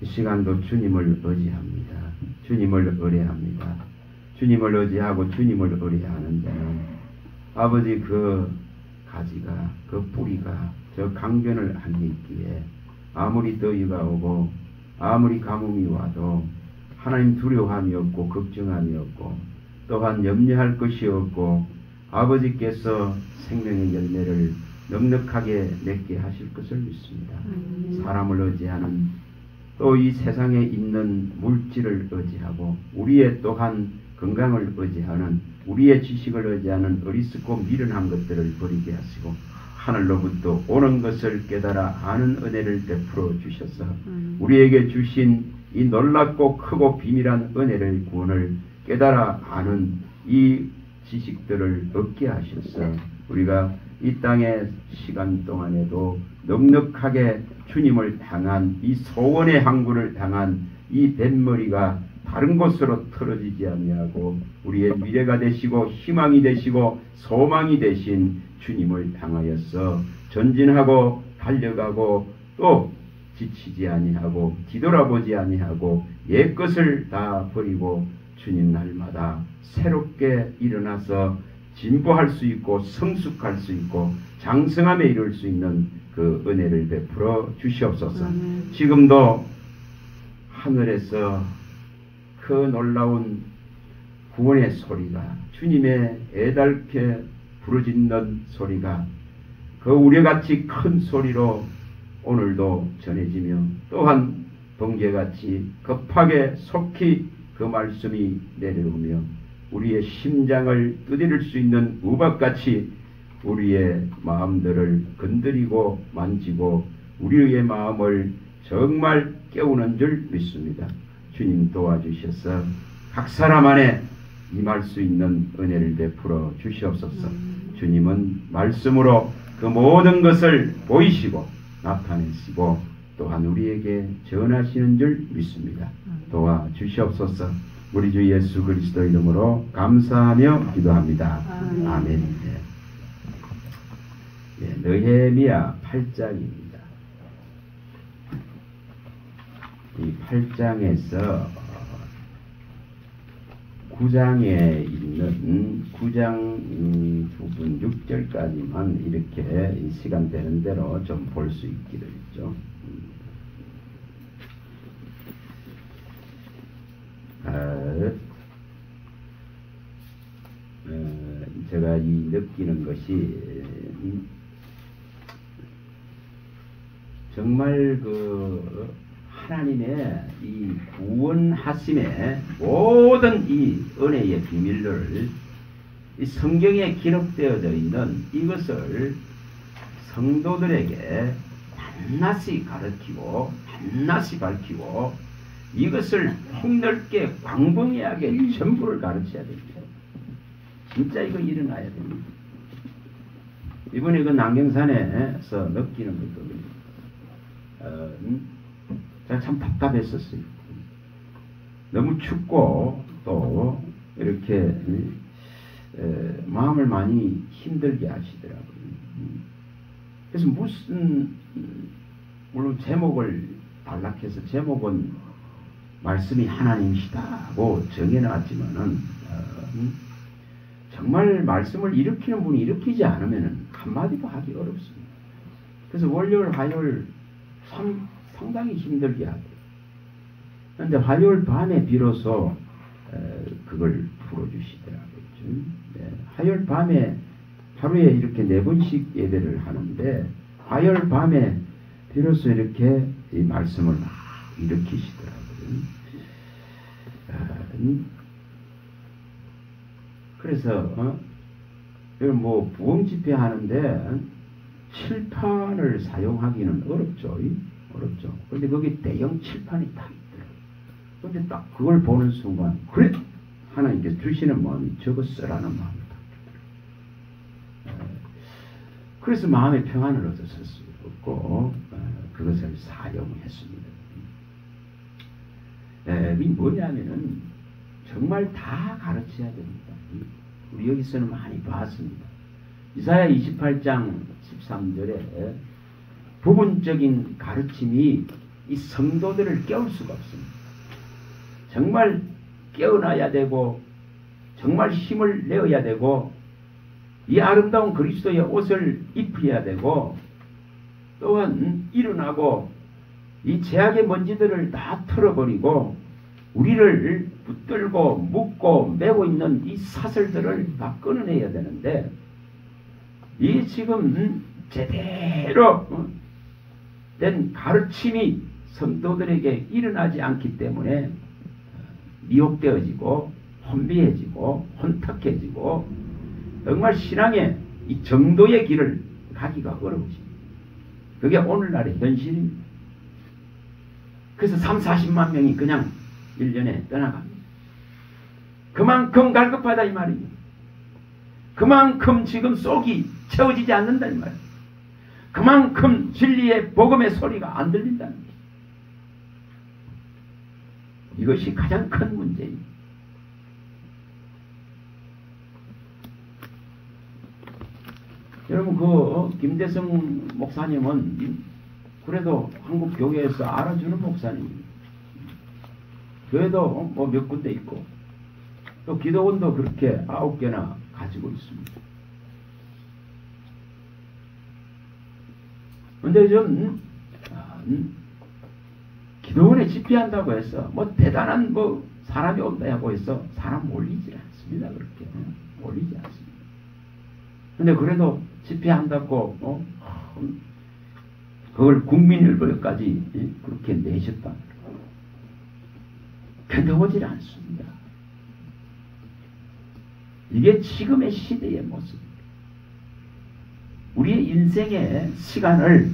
이 시간도 주님을 의지합니다. 주님을 의뢰합니다. 주님을 의지하고 주님을 의뢰하는 자는 아버지 그 가지가 그 뿌리가 저 강변을 안에 있기에 아무리 더위가 오고 아무리 가뭄이 와도 하나님 두려움이 없고 걱정함이 없고 또한 염려할 것이 없고 아버지께서 생명의 열매를 넉넉하게 맺게 하실 것을 믿습니다. 사람을 의지하는 또 이 세상에 있는 물질을 의지하고 우리의 또한 건강을 의지하는 우리의 지식을 의지하는 어리석고 미련한 것들을 버리게 하시고 하늘로부터 오는 것을 깨달아 아는 은혜를 베풀어 주셔서 우리에게 주신 이 놀랍고 크고 비밀한 은혜를 구원을 깨달아 아는 이 지식들을 얻게 하셔서 우리가 이 땅의 시간 동안에도 넉넉하게 주님을 향한 이 소원의 항구를 향한 이 뱃머리가 다른 곳으로 틀어지지 아니하고 우리의 미래가 되시고 희망이 되시고 소망이 되신 주님을 향하여서 전진하고 달려가고 또 지치지 아니하고 뒤돌아보지 아니하고 옛것을 다 버리고 주님 날마다 새롭게 일어나서 진보할 수 있고 성숙할 수 있고 장성함에 이룰 수 있는 그 은혜를 베풀어 주시옵소서. 지금도 하늘에서 그 놀라운 구원의 소리가 주님의 애달게 부르짖는 소리가 그 우레같이 큰 소리로 오늘도 전해지며 또한 번개같이 급하게 속히 그 말씀이 내려오며 우리의 심장을 두드릴 수 있는 우박같이 우리의 마음들을 건드리고 만지고 우리의 마음을 정말 깨우는 줄 믿습니다. 주님 도와주셔서 각 사람 안에 임할 수 있는 은혜를 베풀어 주시옵소서. 주님은 말씀으로 그 모든 것을 보이시고 나타내시고 또한 우리에게 전하시는 줄 믿습니다. 도와주시옵소서. 우리 주 예수 그리스도 이름으로 감사하며 기도합니다. 아멘. 네, 느헤미야 8장입니다. 이 8장에서 9장에 있는 9장 부분 6절까지만 이렇게 시간 되는 대로 좀 볼 수 있기를 있죠. 제가 이 느끼는 것이 정말 그 하나님의 이 구원하심의 모든 이 은혜의 비밀을 이 성경에 기록되어져 있는 이것을 성도들에게 반드시 가르치고 반드시 밝히고 이것을 폭넓게 광범위하게 전부를 가르쳐야 됩니다. 진짜 이거 일어나야 됩니다. 이번에 그 남경산에서 느끼는 것도 제가 참 답답했었어요. 너무 춥고 또 이렇게 마음을 많이 힘들게 하시더라고요. 그래서 무슨 물론 제목을 단락해서 제목은 말씀이 하나님이시다고 정해놨지만은 정말 말씀을 일으키는 분이 일으키지 않으면 한마디도 하기 어렵습니다. 그래서 월요일, 화요일 상당히 힘들게 하고 그런데 화요일 밤에 비로소 그걸 풀어주시더라고요. 네, 화요일 밤에 하루에 이렇게 4번씩 예배를 하는데 화요일 밤에 비로소 이렇게 이 말씀을 막 일으키시더라고요. 그래서 뭐 부흥 집회 하는데 칠판을 사용하기는 어렵죠. 어렵죠. 그런데 거기 대형 칠판이 딱 있더라고요. 그런데 딱 그걸 보는 순간 그래 하나님께서 주시는 마음이 저거 쓰라는 마음이 딱 들더라고요. 그래서 마음의 평안을 얻었었고 그것을 사용했습니다. 이 뭐냐면은 정말 다 가르쳐야 됩니다. 우리 여기서는 많이 봤습니다. 이사야 28장 13절에 부분적인 가르침이 이 성도들을 깨울 수가 없습니다. 정말 깨어나야 되고 정말 힘을 내어야 되고 이 아름다운 그리스도의 옷을 입혀야 되고 또한 일어나고 이 죄악의 먼지들을 다 털어버리고 우리를 붙들고 묶고 매고 있는 이 사슬들을 다 끊어내야 되는데 이 지금 제대로 된 가르침이 성도들에게 일어나지 않기 때문에 미혹되어지고 혼미해지고 혼탁해지고 정말 신앙의 이 정도의 길을 가기가 어려워집니다. 그게 오늘날의 현실입니다. 그래서 30~40만 명이 그냥 1년에 떠나갑니다. 그만큼 갈급하다 이 말입니다. 그만큼 지금 속이 채워지지 않는다 이 말입니다. 그만큼 진리의 복음의 소리가 안 들린다는 것입니다. 이것이 가장 큰 문제입니다. 여러분 김대성 목사님은 그래도 한국 교회에서 알아주는 목사님입니다. 교회도 뭐 몇 군데 있고 또 기도원도 그렇게 9개나 가지고 있습니다. 근데 좀 기도원에 집회한다고 해서 뭐 대단한 뭐 사람이 온다고 해서 사람 몰리지 않습니다. 그렇게 몰리지 않습니다. 근데 그래도 집회한다고 그걸 국민일보까지 그렇게 내셨다. 견뎌오질 않습니다. 이게 지금의 시대의 모습입니다. 우리의 인생의 시간을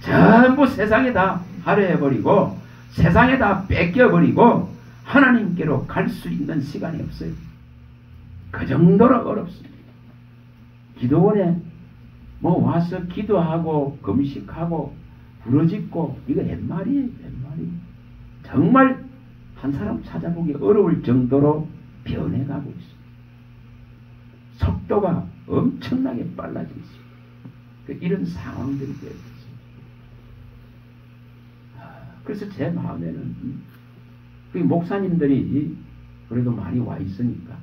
전부 세상에다 할애해버리고 세상에다 뺏겨버리고 하나님께로 갈 수 있는 시간이 없어요. 그 정도로 어렵습니다. 기도원에 뭐 와서 기도하고 금식하고 부르짖고 이거 옛말이에요. 정말 한 사람 찾아보기 어려울 정도로 변해가고 있습니다. 속도가 엄청나게 빨라지고 있습니다. 이런 상황들이 되어 있습니다. 그래서 제 마음에는 목사님들이 그래도 많이 와 있으니까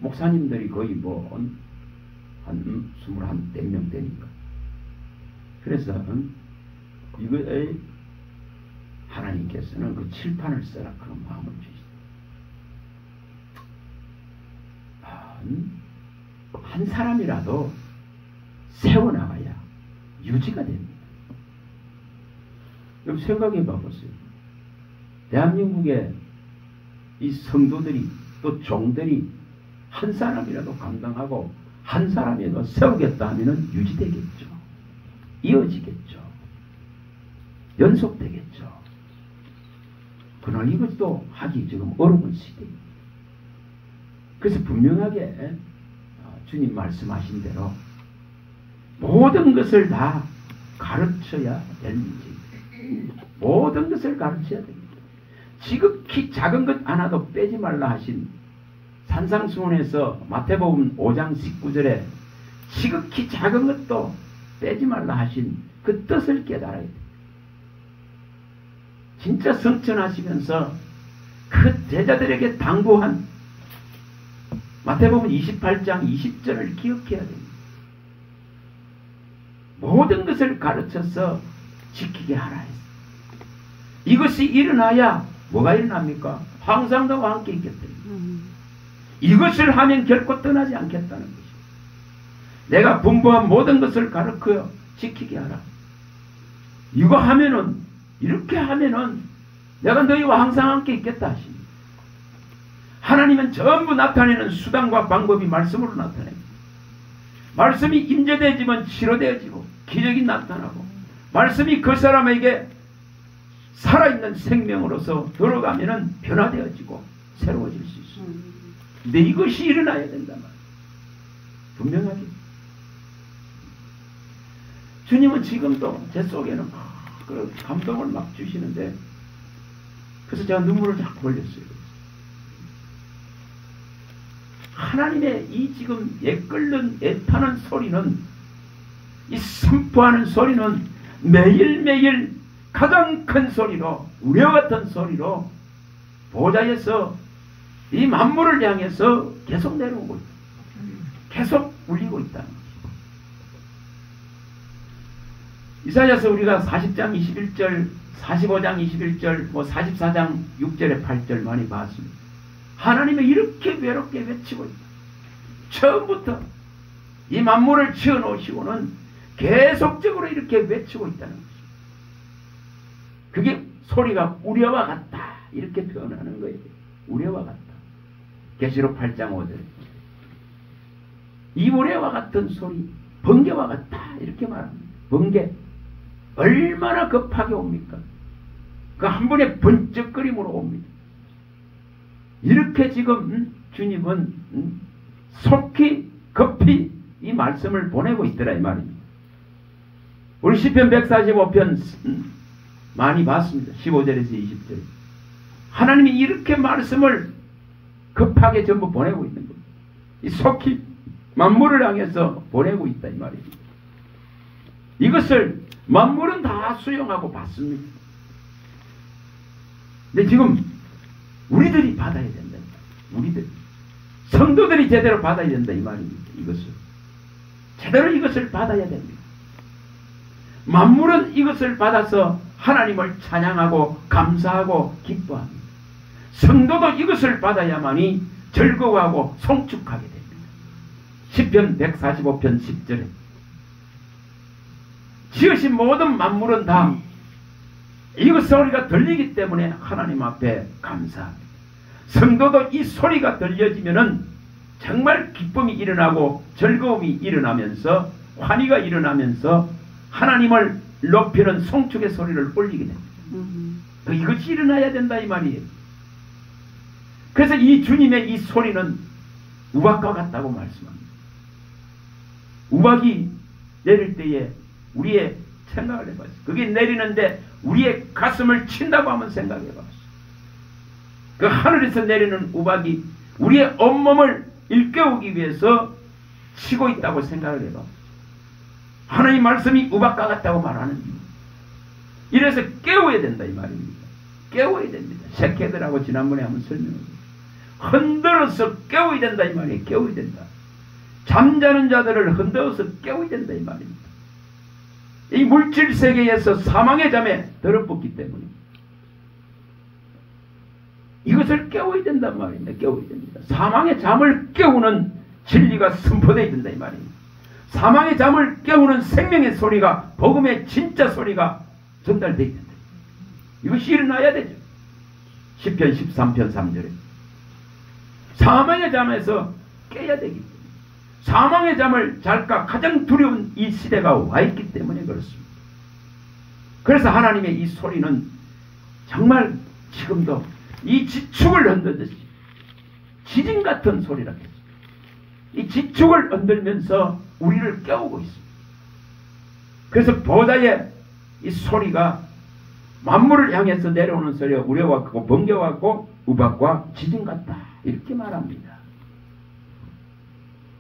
목사님들이 거의 한 21명 되니까 그래서 이거에 하나님께서는 그 칠판을 써라 그런 마음을 주시다. 한 사람이라도 세워나가야 유지가 됩니다. 그럼 생각해 봐보세요. 대한민국의 이 성도들이 또 종들이 한 사람이라도 감당하고 한 사람이라도 세우겠다 하면 유지되겠죠. 이어지겠죠. 연속되겠죠. 그러나 이것도 하기 지금 어려운 시대입니다. 그래서 분명하게 주님 말씀하신 대로 모든 것을 다 가르쳐야 될 문제입니다. 모든 것을 가르쳐야 됩니다. 지극히 작은 것 하나도 빼지 말라 하신 산상수훈에서 마태복음 5장 19절에 지극히 작은 것도 빼지 말라 하신 그 뜻을 깨달아야 됩니다. 진짜 성천하시면서 그 제자들에게 당부한 마태복음 28장 20절을 기억해야 됩니다. 모든 것을 가르쳐서 지키게 하라 했습니다. 이것이 일어나야 뭐가 일어납니까? 황상도와 함께 있겠다. 이것을 하면 결코 떠나지 않겠다는 것입니다. 내가 분부한 모든 것을 가르쳐 지키게 하라. 이거 하면은 이렇게 하면은 내가 너희와 항상 함께 있겠다 하십니다. 하나님은 전부 나타내는 수단과 방법이 말씀으로 나타냅니다. 말씀이 임재되어지면 치료되어지고 기적이 나타나고 말씀이 그 사람에게 살아있는 생명으로서 들어가면은 변화되어지고 새로워질 수 있습니다. 근데 이것이 일어나야 된단 말이에요. 분명하게. 주님은 지금도 제 속에는 그 감동을 막 주시는데 그래서 제가 눈물을 자꾸 흘렸어요. 하나님의 이 지금 애끓는 애타는 소리는 이 선포하는 소리는 매일매일 가장 큰 소리로, 우려 같은 소리로 보좌에서 이 만물을 향해서 계속 내려오고 있다. 계속 울리고 있다는 거죠. 이사야서 우리가 40장 21절, 45장 21절, 44장 6절에 8절 많이 봤습니다. 하나님이 이렇게 외롭게 외치고 있다. 처음부터 이 만물을 지어놓으시고는 계속적으로 이렇게 외치고 있다는 거죠. 그게 소리가 우려와 같다. 이렇게 표현하는 거예요. 우려와 같다. 계시록 8장 5절. 이 우려와 같은 소리, 번개와 같다. 이렇게 말합니다. 번개. 얼마나 급하게 옵니까? 그 한 번에 번쩍거림으로 옵니다. 이렇게 지금 주님은 속히 급히 이 말씀을 보내고 있더라 이 말입니다. 우리 시편 145편 많이 봤습니다. 15절에서 20절. 하나님이 이렇게 말씀을 급하게 전부 보내고 있는 겁니다. 이 속히 만물을 향해서 보내고 있다 이 말입니다. 이것을 만물은 다 수용하고 받습니다. 근데 지금 우리들이 받아야 된다. 우리들 성도들이 제대로 받아야 된다 이 말입니다. 이것을 제대로 이것을 받아야 됩니다. 만물은 이것을 받아서 하나님을 찬양하고 감사하고 기뻐합니다. 성도도 이것을 받아야만이 즐거워하고 송축하게 됩니다. 시편 145편 10절에 지으신 모든 만물은 다 이것 소리가 들리기 때문에 하나님 앞에 감사합니다. 성도도 이 소리가 들려지면은 정말 기쁨이 일어나고 즐거움이 일어나면서 환희가 일어나면서 하나님을 높이는 송축의 소리를 올리게 됩니다. 이것이 일어나야 된다 이 말이에요. 그래서 이 주님의 이 소리는 우박과 같다고 말씀합니다. 우박이 내릴 때에 우리의 생각을 해봤어요. 그게 내리는데 우리의 가슴을 친다고 한번 생각해봤어요. 그 하늘에서 내리는 우박이 우리의 온몸을 일깨우기 위해서 치고 있다고 생각을 해봐. 하나님 말씀이 우박과 같다고 말하는 이유. 이래서 깨워야 된다 이 말입니다. 깨워야 됩니다. 세케들하고 지난번에 한번 설명했어요. 흔들어서 깨워야 된다 이 말이에요. 깨워야 된다. 잠자는 자들을 흔들어서 깨워야 된다 이 말입니다. 이 물질 세계에서 사망의 잠에 더럽었기 때문에 이것을 깨워야 된단 말입니다. 깨워야 됩니다. 사망의 잠을 깨우는 진리가 선포되어야 된다 이 말입니다. 사망의 잠을 깨우는 생명의 소리가 복음의 진짜 소리가 전달되어야 된다. 이것이 일어나야 되죠. 시편 13편 3절에 사망의 잠에서 깨야 되기 때문에 사망의 잠을 잘까 가장 두려운 이 시대가 와 있기 때문에 그렇습니다. 그래서 하나님의 이 소리는 정말 지금도 이 지축을 흔들듯이 지진 같은 소리라 했습니다. 이 지축을 흔들면서 우리를 깨우고 있습니다. 그래서 보좌의 이 소리가 만물을 향해서 내려오는 소리가 우려와 같고 번개와 같고 우박과 지진 같다 이렇게 말합니다.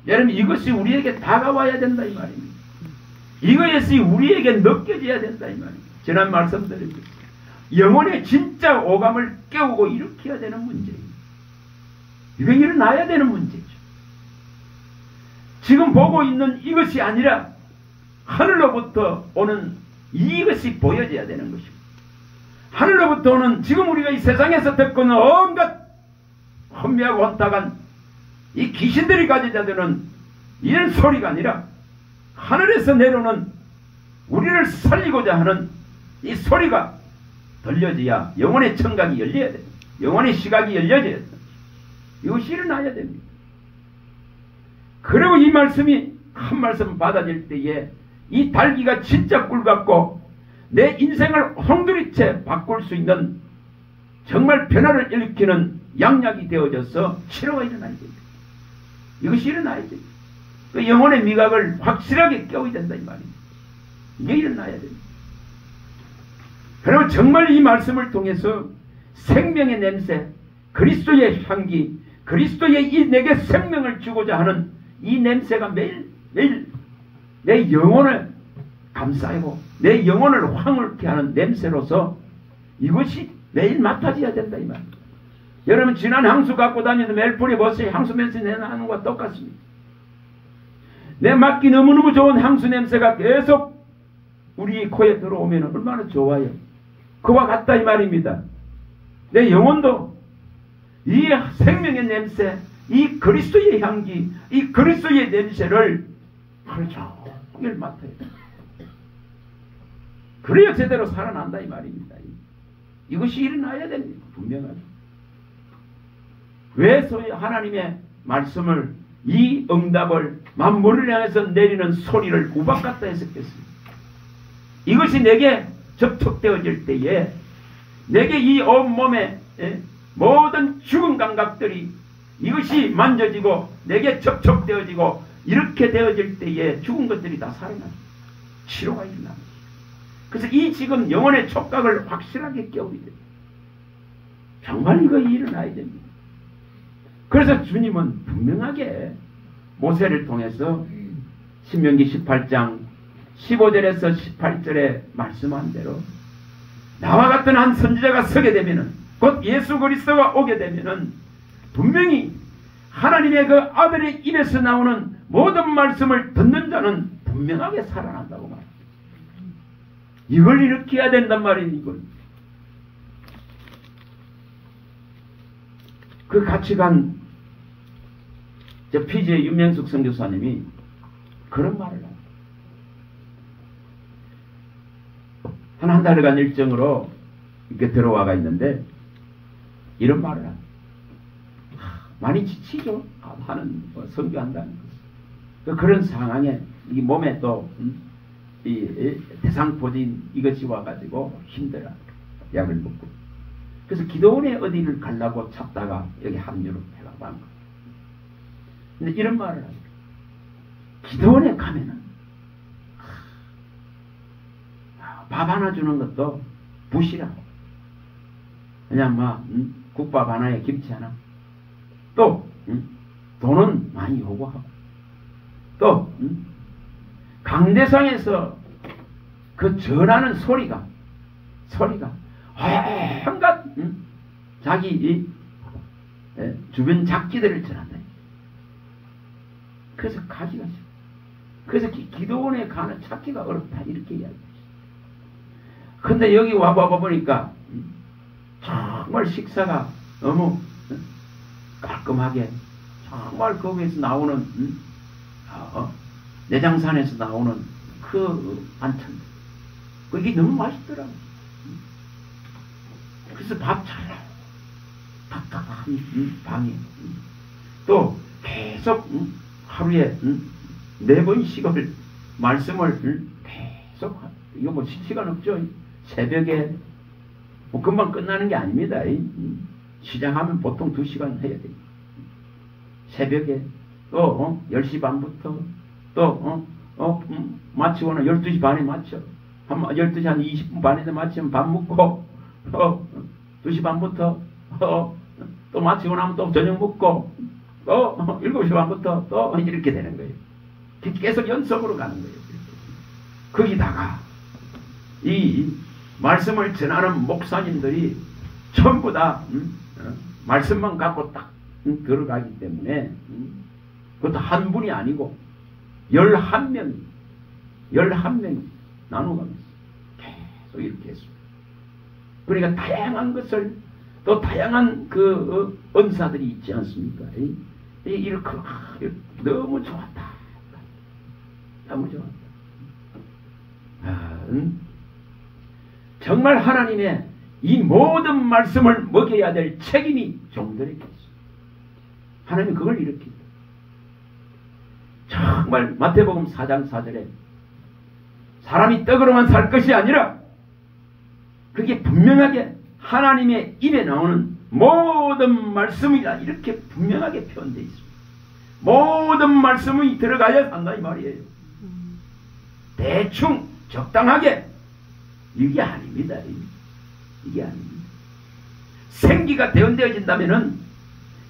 여러분 이것이 우리에게 다가와야 된다 이 말입니다. 이것이 우리에게 느껴져야 된다 이 말입니다. 지난 말씀드렸습니다. 영혼의 진짜 오감을 깨우고 일으켜야 되는 문제입니다. 이거 일어나야 되는 문제죠. 지금 보고 있는 이것이 아니라 하늘로부터 오는 이것이 보여져야 되는 것입니다. 하늘로부터 오는 지금 우리가 이 세상에서 듣고 있는 온갖 혼미하고 혼탁한 이 귀신들이 가져다주는 이런 소리가 아니라 하늘에서 내려오는 우리를 살리고자 하는 이 소리가 들려져야 영혼의 청각이 열려야 됩니다. 영혼의 시각이 열려져야 됩니다. 이것이 일어나야 됩니다. 그리고 이 말씀이 한 말씀 받아질 때에 이 달기가 진짜 꿀 같고 내 인생을 홍두리째 바꿀 수 있는 정말 변화를 일으키는 양약이 되어져서 치료가 일어나야 됩니다. 이것이 일어나야 됩니다. 그 영혼의 미각을 확실하게 깨워야 된다 이 말입니다. 이게 일어나야 됩니다. 그리고 정말 이 말씀을 통해서 생명의 냄새, 그리스도의 향기, 그리스도의 이 내게 생명을 주고자 하는 이 냄새가 매일 내 영혼을 감싸고 내 영혼을 황홀케 하는 냄새로서 이것이 매일 맡아져야 된다 이 말. 여러분 진한 향수 갖고 다니는 멜포리 버스에 향수 냄새 내나는 것과 똑같습니다. 내 맡기 너무너무 좋은 향수 냄새가 계속 우리 코에 들어오면 얼마나 좋아요. 그와 같다 이 말입니다. 내 영혼도 이 생명의 냄새, 이 그리스도의 향기, 이 그리스도의 냄새를 하루 종일 맡아야 돼. 그래야 제대로 살아난다 이 말입니다. 이것이 일어나야 됩니다. 분명하게. 왜 소위 하나님의 말씀을 이 응답을 만물을 향해서 내리는 소리를 우박 같다 했었겠습니다. 이것이 내게 접촉되어질 때에 내게 이 온몸에 모든 죽은 감각들이 이것이 만져지고 내게 접촉되어지고 이렇게 되어질 때에 죽은 것들이 다 살아나요. 치료가 일어납니다. 그래서 이 지금 영혼의 촉각을 확실하게 깨우게 됩니다. 정말 이거 일어나야 됩니다. 그래서 주님은 분명하게 모세를 통해서 신명기 18장 15절에서 18절에 말씀한 대로 나와 같은 한 선지자가 서게 되면은 곧 예수 그리스도가 오게 되면은 분명히 하나님의 그 아들의 입에서 나오는 모든 말씀을 듣는 자는 분명하게 살아난다고 말합니다. 이걸 이렇게 해야 된단 말이에요. 이걸. 그 가치관 저 피지의 윤명숙 선교사님이 그런 말을 합니다. 한 달간 일정으로 이렇게 들어와가 있는데 이런 말을 합니다. 많이 지치죠. 하는 선교한다는 것. 그런 상황에 이 몸에 또 이 대상포진 이것이 와가지고 힘들어. 약을 먹고. 그래서 기도원에 어디를 가려고 찾다가 여기 합류를 해가고 한 거예요. 근데 이런 말을 합니다. 기도원에 가면은 밥 하나 주는 것도 부시라고. 그냥 뭐 국밥 하나에 김치 하나. 또 돈은 많이 요구하고. 또 강대상에서 그 전하는 소리가 한갓 자기 주변 작기들을 전한다. 그래서 가지가 싫어. 그래서 기도원에 가는 찾기가 어렵다 이렇게 이야기했어요. 근데 여기 와보니까 정말 식사가 너무 깔끔하게 정말 거기에서 나오는 내장산에서 나오는 그 반찬 그게 너무 맛있더라고요. 그래서 밥 잘 나오고 답답한 방에 또 계속 하루에 4번씩을 말씀을 계속 이거 뭐 시간 없죠. 새벽에 뭐 금방 끝나는 게 아닙니다. 시작하면 보통 2시간 해야 돼요. 새벽에 또 10시 반부터 또 마치고는 12시 반에 마쳐. 12시 한 20분 반에 마치면 밥 먹고 2시 반부터 또 마치고 나면 또 저녁 먹고 또 7시 반부터 또 이렇게 되는 거예요. 계속 연속으로 가는 거예요. 거기다가 이 말씀을 전하는 목사님들이 전부 다 말씀만 갖고 딱 들어가기 때문에 그것도 한 분이 아니고 11명이 나눠가면서 계속 이렇게 했습니다. 그러니까 다양한 것을 또 다양한 그 은사들이 있지 않습니까? 이렇게 너무 좋았다. 너무 좋았다. 정말 하나님의 이 모든 말씀을 먹여야 될 책임이 종들에게 있습니다. 하나님이 그걸 이렇게 정말 마태복음 4장 4절에 사람이 떡으로만 살 것이 아니라 그게 분명하게 하나님의 입에 나오는 모든 말씀이다 이렇게 분명하게 표현되어 있습니다. 모든 말씀이 들어가야 산다 이 말이에요. 대충 적당하게 이게 아닙니다. 이게 아닙니다. 생기가 대언되어진다면은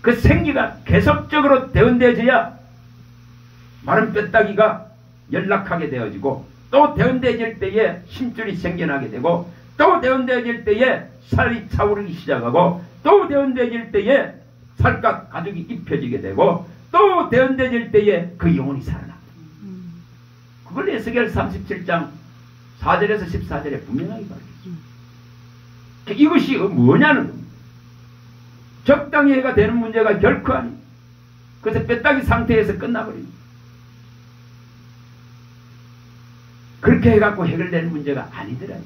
그 생기가 계속적으로 대언되어져야 마른 뼈다귀가 연락하게 되어지고 또 대원되어질 때에 힘줄이 생겨나게 되고 또 대원되어질 때에 살이 차오르기 시작하고 또 대원되어질 때에 살갗 가죽이 입혀지게 되고 또 대원되어질 때에 그 영혼이 살아납니다. 그걸 에스겔 37장 4절에서 14절에 분명하게 가르쳤습니다. 이것이 뭐냐는 겁니다. 적당히 해가 되는 문제가 결코 아닙니다. 그래서 뼈다귀 상태에서 끝나버립니다. 그렇게 해갖고 해결되는 문제가 아니더라요.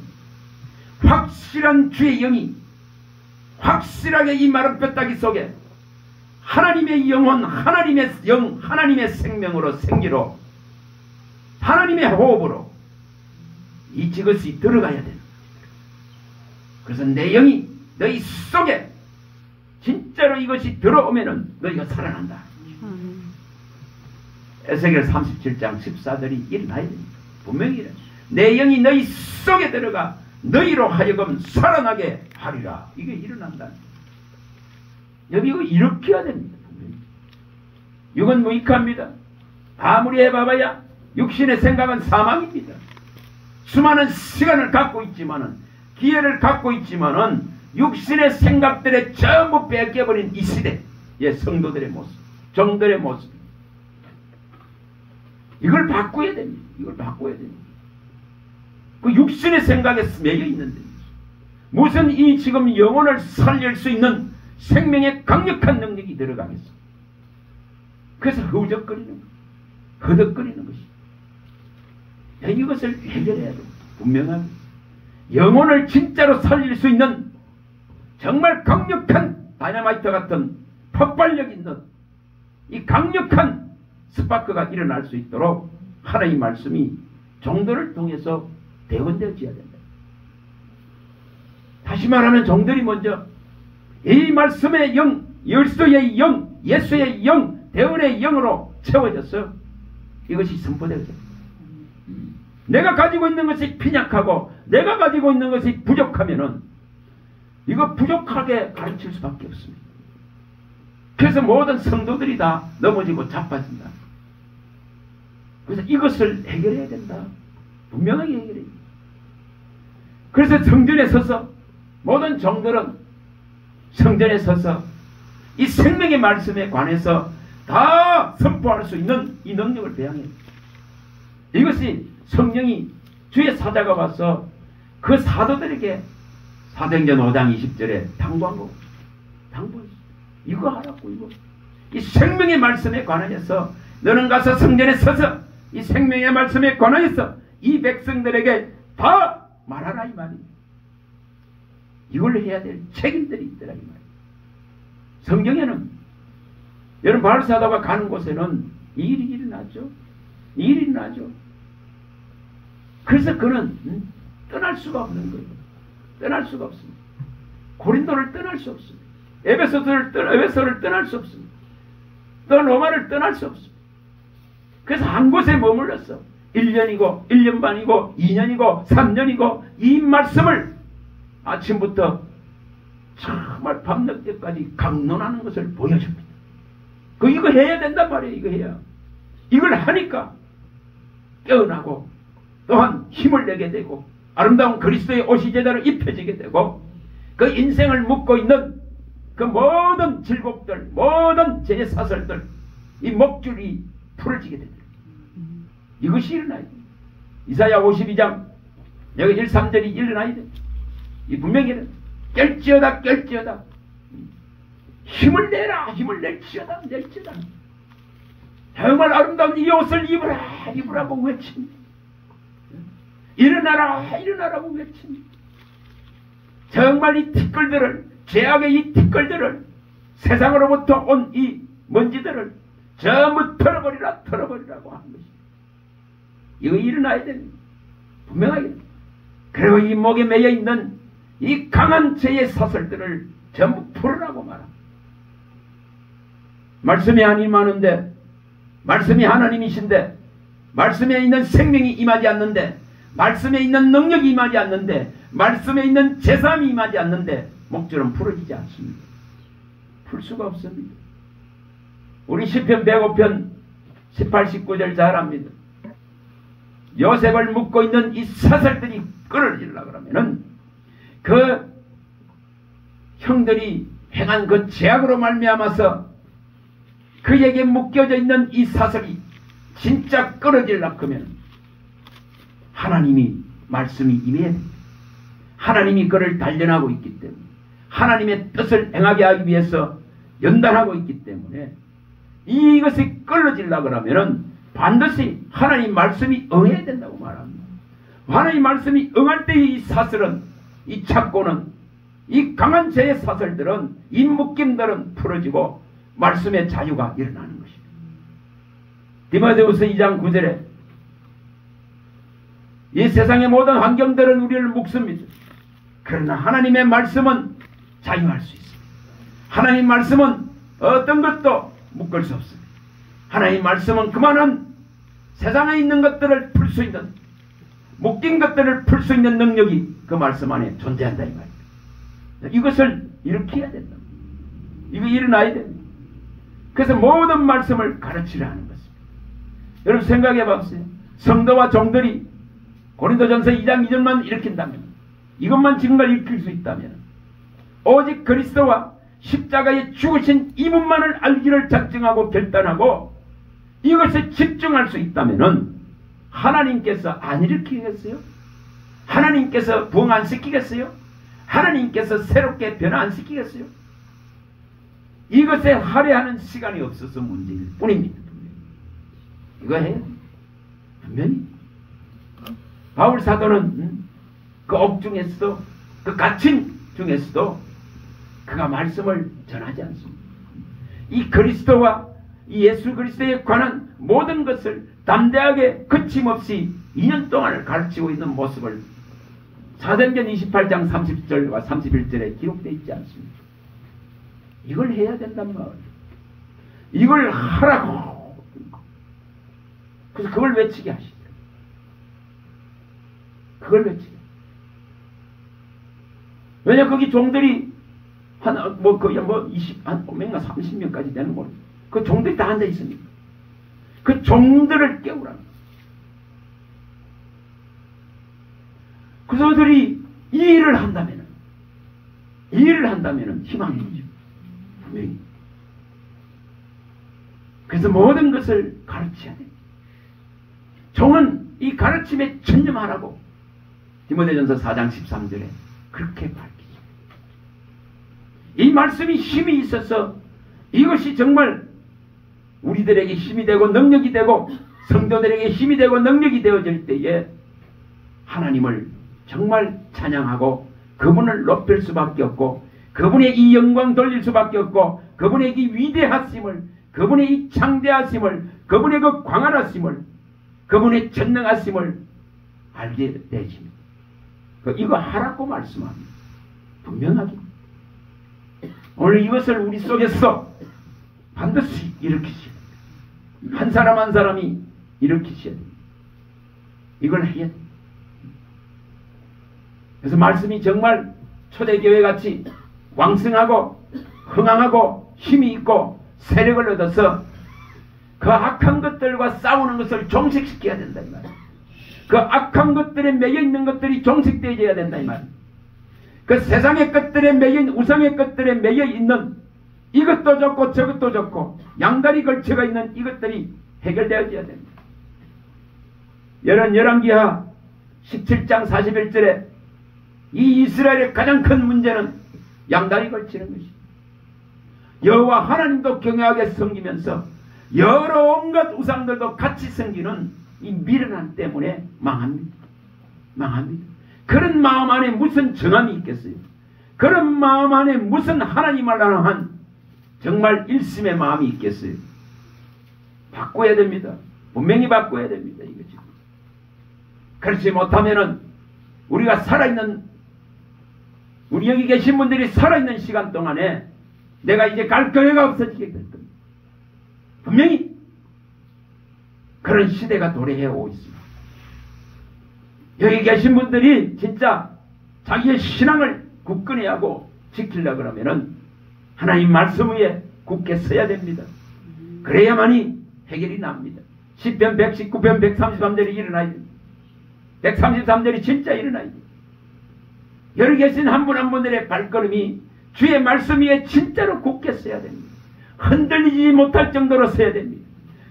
확실한 주의 영이 확실하게 이 마른 뼈다귀 속에 하나님의 영혼, 하나님의 영, 하나님의 생명으로 생기로 하나님의 호흡으로 이것이 들어가야 되는 거예요. 그래서 내 영이 너희 속에 진짜로 이것이 들어오면은 너희가 살아난다. 에스겔 37장 14절이 일어나야 됩니다. 분명히 이래. 내 영이 너희 속에 들어가 너희로 하여금 살아나게 하리라. 이게 일어난다. 여기 이거 이렇게 해야 됩니다. 분명히. 육은 무익합니다. 아무리 해봐봐야 육신의 생각은 사망입니다. 수많은 시간을 갖고 있지만은 기회를 갖고 있지만은 육신의 생각들에 전부 뺏겨버린 이 시대의 성도들의 모습, 종들의 모습, 이걸 바꿔야 됩니다. 이걸 바꿔야 됩니다. 그 육신의 생각에 매여 있는데 무슨 이 지금 영혼을 살릴 수 있는 생명의 강력한 능력이 들어가겠어. 그래서 허우적거리는 거, 허덕거리는 것이. 이것을 해결해야 돼. 분명하게. 영혼을 진짜로 살릴 수 있는 정말 강력한 다이너마이트 같은 폭발력 있는 이 강력한 스파크가 일어날 수 있도록 하나님의 말씀이 종들을 통해서 대원되어져야 된다. 다시 말하면 종들이 먼저 이 말씀의 영, 열소의 영, 예수의 영, 대원의 영으로 채워져서 이것이 선포되어져. 내가 가지고 있는 것이 빈약하고 내가 가지고 있는 것이 부족하면은 이거 부족하게 가르칠 수밖에 없습니다. 그래서 모든 성도들이 다 넘어지고 자빠진다. 그래서 이것을 해결해야 된다. 분명하게 해결해야 된다. 그래서 성전에 서서 모든 종들은 성전에 서서 이 생명의 말씀에 관해서 다 선포할 수 있는 이 능력을 배양해야 됩니다. 이것이 성령이 주의 사자가 와서 그 사도들에게 사도행전 5장 20절에 당부한 거. 당부했어. 이거 하라고 이거. 이 생명의 말씀에 관하여서 너는 가서 성전에 서서 이 생명의 말씀에 관하여서 이 백성들에게 다 말하라 이 말입니다. 이걸 해야 될 책임들이 있더라 이 말이에요. 성경에는 여러분 바울사도가 가는 곳에는 이 일이 일어나죠. 이 일이 일어나죠. 그래서 그는 떠날 수가 없는 거예요. 떠날 수가 없습니다. 고린도를 떠날 수 없습니다. 에베소를 떠날 수 없습니다. 또 로마를 떠날 수 없습니다. 그래서 한 곳에 머물렀어. 1년이고 1년 반이고 2년이고 3년이고 이 말씀을 아침부터 정말 밤늦게까지 강론하는 것을 보여줍니다. 이거 해야 된단 말이에요. 이거 해야. 이걸 하니까 깨어나고 또한 힘을 내게 되고 아름다운 그리스도의 옷이 제대로 입혀지게 되고 그 인생을 묻고 있는 그 모든 질곡들, 모든 제사설들, 이 목줄이 풀어지게 됩니다. 이것이 일어나야 됩니다. 이사야 52장 여기 1, 3절이 일어나야 됩니다. 이 분명히 깰지어다 깰지어다 힘을 내라 힘을 낼지어다 낼지어다 정말 아름다운 이 옷을 입으라 입으라고 외칩니다. 일어나라 일어나라고 외칩니다. 정말 이 티끌들을 죄악의 이 티끌들을 세상으로부터 온 이 먼지들을 전부 털어버리라 털어버리라고 하는 것입니다. 이거 일어나야 됩니다. 분명하게. 그리고 이 목에 매여 있는 이 강한 죄의 사슬들을 전부 풀으라고 말합니다. 말씀이 하나님하는데 말씀이 하나님이신데 말씀에 있는 생명이 임하지 않는데 말씀에 있는 능력이 임하지 않는데 말씀에 있는 제삼이 임하지 않는데 목줄은 풀어지지 않습니다. 풀 수가 없습니다. 우리 시편 105편 18, 19절 잘 압니다. 요셉을 묶고 있는 이 사슬들이 끊어지려고 그러면은 그 형들이 행한 그 죄악으로 말미암아서 그에게 묶여져 있는 이 사슬이 진짜 끊어지려고 하면 하나님이 말씀이 임해야 됩니다. 하나님이 그를 단련하고 있기 때문에 하나님의 뜻을 행하게 하기 위해서 연단하고 있기 때문에 이것이 끊어지려고 하면 반드시 하나님 말씀이 응해야 된다고 말합니다. 하나님 말씀이 응할 때 이 사슬은, 이 착고는, 이 강한 죄의 사슬들은, 이 묶임들은 풀어지고 말씀의 자유가 일어나는 것입니다. 디모데후서 2장 9절에 이 세상의 모든 환경들은 우리를 묶습니다. 그러나 하나님의 말씀은 자유할 수 있습니다. 하나님 말씀은 어떤 것도 묶을 수 없습니다. 하나님 말씀은 그만한 세상에 있는 것들을 풀 수 있는, 묶인 것들을 풀 수 있는 능력이 그 말씀 안에 존재한다 이 말입니다. 이것을 일으켜야 된다. 이거 일어나야 됩니다. 그래서 모든 말씀을 가르치려 하는 것입니다. 여러분 생각해 보세요. 성도와 종들이 고린도전서 2장 2절만 일으킨다면, 이것만 지금까지 일으킬 수 있다면, 오직 그리스도와 십자가에 죽으신 이분만을 알기를 작정하고 결단하고 이것에 집중할 수 있다면 하나님께서 안 일으키겠어요? 하나님께서 부흥 안 시키겠어요? 하나님께서 새롭게 변화 안 시키겠어요? 이것에 할애하는 시간이 없어서 문제일 뿐입니다. 이거 해요. 분명히 바울 사도는 그 옥중에서도, 그 갇힌 중에서도 그가 말씀을 전하지 않습니다. 이 그리스도와 이 예수 그리스도에 관한 모든 것을 담대하게 거침없이 2년 동안을 가르치고 있는 모습을 사도행전 28장 30절과 31절에 기록되어 있지 않습니까? 이걸 해야 된단 말이에요. 이걸 하라고. 그래서 그걸 외치게 하시죠. 그걸 외치게. 왜냐, 거기 종들이 거의 20명, 30명까지 되는 거예요. 그 종들이 다 앉아 있으니까. 그 종들을 깨우라는 거예요. 그 소들이 이 일을 한다면은 희망이죠. 분명히. 그래서 모든 것을 가르쳐야 됩니다. 종은 이 가르침에 전념하라고 디모데전서 4장 13절에 그렇게 밝히죠. 이 말씀이 힘이 있어서 이것이 정말 우리들에게 힘이 되고 능력이 되고 성도들에게 힘이 되고 능력이 되어질 때에 하나님을 정말 찬양하고 그분을 높일 수밖에 없고 그분의 이 영광 돌릴 수밖에 없고 그분의 이 위대하심을, 그분의 이 창대하심을, 그분의 그 광활하심을, 그분의 전능하심을 알게 되십니다. 이거 하라고 말씀합니다. 분명하게. 오늘 이것을 우리 속에서 반드시 일으키셔야 됩니다. 한 사람 한 사람이 일으키셔야 됩니다. 이걸 해야 됩니다. 그래서 말씀이 정말 초대교회 같이 왕성하고 흥황하고 힘이 있고 세력을 얻어서 그 악한 것들과 싸우는 것을 종식시켜야 된다 이 말이에요. 그 악한 것들에 매여 있는 것들이 종식되어야 된다 이 말이에요. 그 세상의 것들에 매여 있는, 우상의 것들에 매여 있는 이것도 좋고 저것도 좋고 양다리 걸쳐가 있는 이것들이 해결되어져야 됩니다. 열왕기하 17장 41절에 이 이스라엘의 가장 큰 문제는 양다리 걸치는 것입니다. 여호와 하나님도 경외하게 섬기면서 여러 온갖 우상들도 같이 섬기는 이 미련함 때문에 망합니다. 망합니다. 그런 마음 안에 무슨 정함이 있겠어요? 그런 마음 안에 무슨 하나님을 향한 정말 일심의 마음이 있겠어요? 바꿔야 됩니다. 분명히 바꿔야 됩니다. 이거죠. 그렇지 못하면은 우리가 살아있는, 우리 여기 계신 분들이 살아있는 시간 동안에 내가 이제 갈 거리가 없어지게 될 겁니다. 분명히 그런 시대가 도래해 오고 있습니다. 여기 계신 분들이 진짜 자기의 신앙을 굳건히 하고 지키려고 하면은 하나님 말씀 위에 굳게 서야 됩니다. 그래야만이 해결이 납니다. 시편 119편 133절이 일어나야 됩니다. 133절이 진짜 일어나야 돼. 여기 계신 한 분 한 분들의 발걸음이 주의 말씀 위에 진짜로 굳게 서야 됩니다. 흔들리지 못할 정도로 서야 됩니다.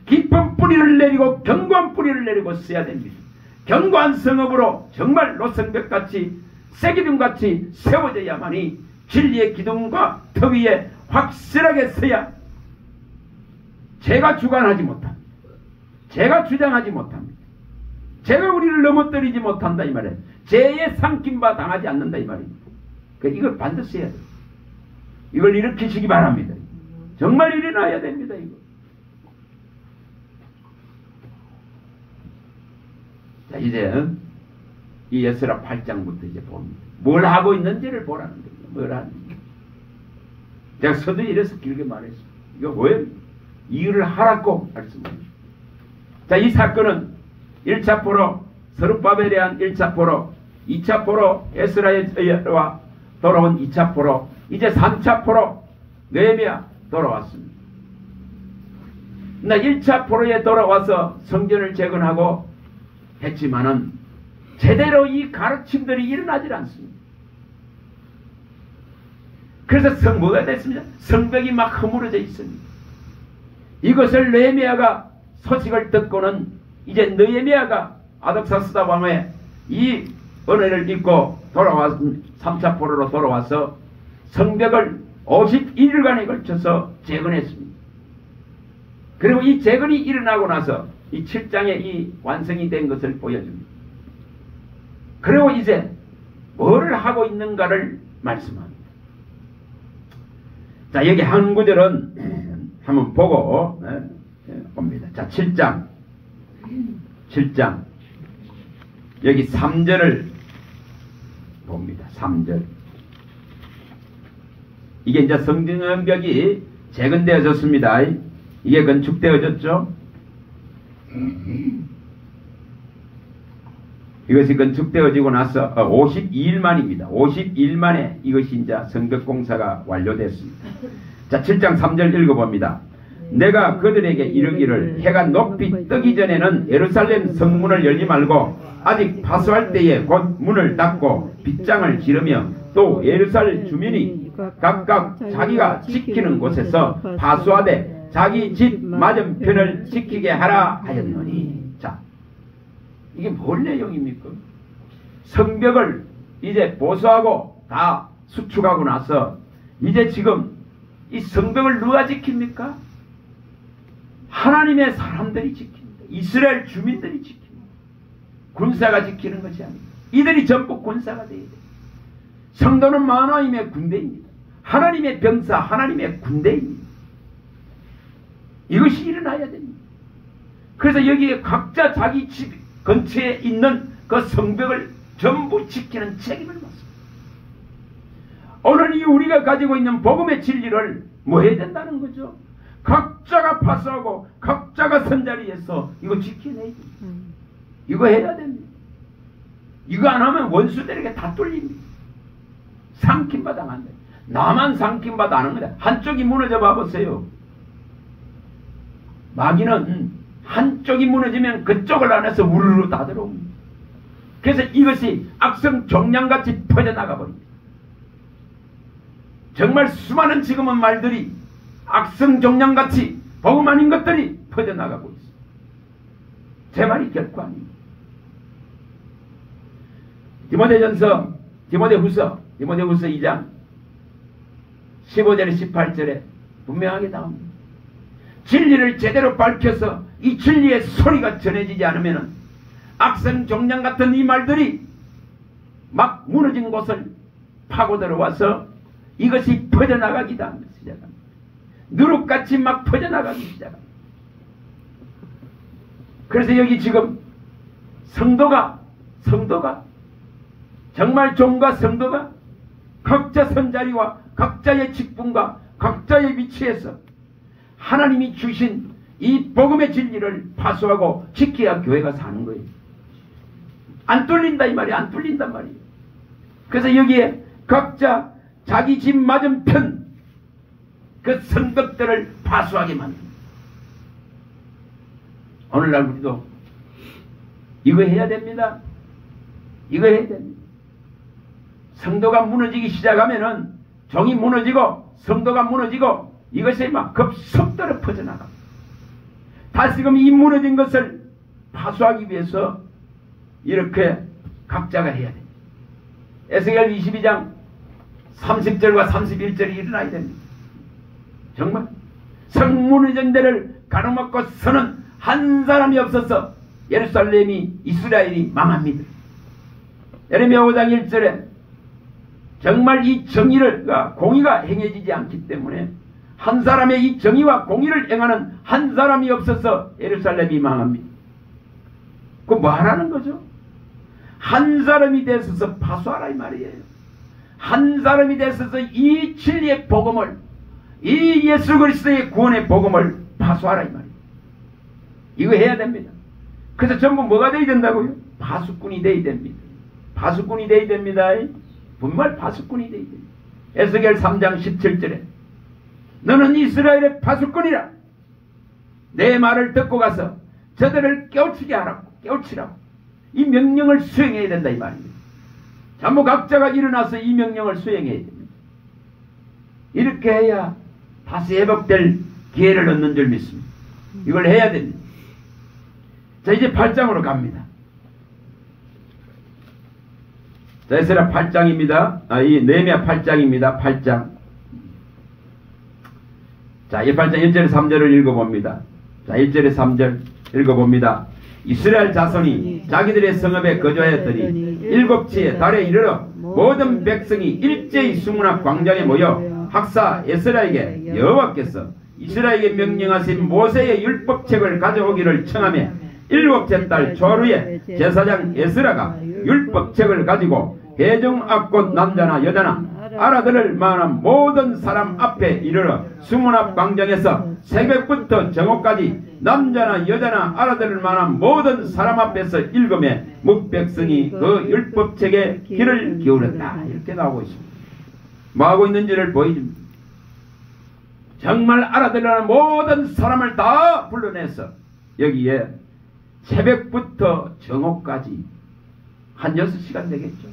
깊은 뿌리를 내리고 견고한 뿌리를 내리고 서야 됩니다. 견고한 성읍으로 정말 노성벽같이 새기둥같이 세워져야만이 진리의 기둥과 터 위에 확실하게 서야 제가 주관하지 못합니다. 제가 주장하지 못합니다. 제가 우리를 넘어뜨리지 못한다 이 말이에요. 죄에 삼킴바 당하지 않는다 이 말입니다. 이걸 반드시 해야 돼요. 이걸 일으키시기 바랍니다. 정말 일어나야 됩니다. 이거. 자, 이제 이 에스라 8장부터 이제 봅니다. 뭘 하고 있는지를 보라는 거예요. 뭘 하는지. 제가 서두에 이래서 길게 말했습니다. 이거 왜 일을 하라고 말씀합니다. 자, 이 사건은 1차 포로 서룹바벨에 대한 1차 포로, 2차 포로 에스라와 돌아온 2차 포로, 이제 3차 포로 느헤미야 돌아왔습니다. 나 1차 포로에 돌아와서 성전을 재건하고 했지만은 제대로 이 가르침들이 일어나질 않습니다. 그래서 뭐가 됐습니다? 성벽이 막 허물어져 있습니다. 이것을 느헤미야가 소식을 듣고는 이제 느헤미야가 아덕사스다 왕의 이 은혜를 입고 돌아와서 3차 포로로 돌아와서 성벽을 51일간에 걸쳐서 재건했습니다. 그리고 이 재건이 일어나고 나서 이 7장에 이 완성이 된 것을 보여줍니다. 그리고 이제 뭐를 하고 있는가를 말씀합니다. 자, 여기 한 구절은 한번 보고 봅니다. 자, 7장 여기 3절을 봅니다. 3절. 이게 이제 성전벽이 재건되어졌습니다. 이게 건축되어졌죠. 이것이 건축되어지고 나서 52일 만입니다. 52일 만에 이것이 이제 성벽 공사가 완료됐습니다. 자, 7장 3절 읽어봅니다. 내가 그들에게 이르기를 해가 높이 뜨기 전에는 예루살렘 성문을 열지 말고 아직 파수할 때에 곧 문을 닫고 빗장을 지르며 또 예루살렘 주민이 각각 자기가 지키는 곳에서 파수하되 자기 집 맞은편을 지키게 하라 하였노니. 자, 이게 뭘 내용입니까? 성벽을 이제 보수하고 다 수축하고 나서 이제 지금 이 성벽을 누가 지킵니까? 하나님의 사람들이 지킵니다. 이스라엘 주민들이 지킵니다. 군사가 지키는 것이 아닙니다. 이들이 전부 군사가 되어야 돼요. 성도는 하나님의 군대입니다. 하나님의 병사, 하나님의 군대입니다. 이것이 일어나야 됩니다. 그래서 여기에 각자 자기 집 근처에 있는 그 성벽을 전부 지키는 책임을 묻습니다. 오늘 이 우리가 가지고 있는 복음의 진리를 뭐 해야 된다는 거죠? 각자가 파수하고 각자가 선자리에서 이거 지켜내야 됩니다. 이거 해야 됩니다. 이거 안 하면 원수들에게 다 뚫립니다. 삼킴받아 안 돼요. 나만 삼킴받아 안 합니다. 한쪽이 무너져 봐보세요. 마귀는 한쪽이 무너지면 그쪽을 안에서 우르르 다 들어옵니다. 그래서 이것이 악성 종양같이 퍼져나가 버립니다. 정말 수많은 지금은 말들이 악성 종양같이 복음 아닌 것들이 퍼져나가고 있습니다. 제 말이 결코 아닙니다. 디모데후서 2장 15절에 18절에 분명하게 나옵니다. 진리를 제대로 밝혀서 이 진리의 소리가 전해지지 않으면 악성 종양 같은 이 말들이 막 무너진 곳을 파고 들어와서 이것이 퍼져나가기 시작합니다. 누룩같이 막 퍼져나가기 시작합니다. 그래서 여기 지금 성도가 정말 종과 성도가 각자 선자리와 각자의 직분과 각자의 위치에서 하나님이 주신 이 복음의 진리를 파수하고 지켜야 교회가 사는 거예요. 안 뚫린다 이 말이 안 뚫린단 말이에요. 그래서 여기에 각자 자기 집 맞은편 그 성벽들을 파수하게 만듭니다. 오늘날 우리도 이거 해야 됩니다. 이거 해야 됩니다. 성도가 무너지기 시작하면은 종이 무너지고 성도가 무너지고 이것이 막 급속도로 퍼져나갑니다. 다시금 이 무너진 것을 파수하기 위해서 이렇게 각자가 해야 됩니다. 에스겔 22장 30절과 31절이 일어나야 됩니다. 정말 성 무너진 데를 가로막고 서는 한 사람이 없어서 예루살렘이 이스라엘이 망합니다. 예레미야 5장 1절에 정말 이 정의가 공의가 행해지지 않기 때문에 한 사람의 이 정의와 공의를 행하는 한 사람이 없어서 예루살렘이 망합니다. 그 뭐 하라는 거죠? 한 사람이 되어서 파수하라 이 말이에요. 한 사람이 되어서 이 진리의 복음을, 이 예수 그리스도의 구원의 복음을 파수하라 이 말이에요. 이거 해야 됩니다. 그래서 전부 뭐가 되어야 된다고요? 파수꾼이 되어야 됩니다. 파수꾼이 되어야 됩니다. 정말 파수꾼이 되어야 됩니다. 에스겔 3장 17절에 너는 이스라엘의 파수꾼이라. 내 말을 듣고 가서 저들을 깨우치게 하라고, 깨우치라고. 이 명령을 수행해야 된다 이 말입니다. 전부 각자가 일어나서 이 명령을 수행해야 됩니다. 이렇게 해야 다시 회복될 기회를 얻는 줄 믿습니다. 이걸 해야 됩니다. 자, 이제 8장으로 갑니다. 자, 에스라 8장입니다. 이 느헤미야 8장입니다. 8장. 자, 이 8장 1절에 3절을 읽어봅니다. 자, 1절에 3절 읽어봅니다. 이스라엘 자손이 자기들의 성읍에 거주하였더니 일곱치의 달에 이르러 모든 백성이 일제히 수문앞 광장에 모여 학사 에스라에게 여호와께서 이스라엘에게 명령하신 모세의 율법책을 가져오기를 청하며 일곱째 달 초루에 제사장 에스라가 율법책을 가지고 회중 앞곳 남자나 여자나 알아들을 만한 모든 사람 앞에 이르러 수문 앞 광장에서 새벽부터 정오까지 남자나 여자나 알아들을 만한 모든 사람 앞에서 읽으며 뭇백성이 그 율법책에 귀를 기울였다. 이렇게 나오고 있습니다. 뭐하고 있는지를 보여줍니다. 정말 알아들으라는 모든 사람을 다 불러내서 여기에 새벽부터 정오까지 한 6시간 되겠죠.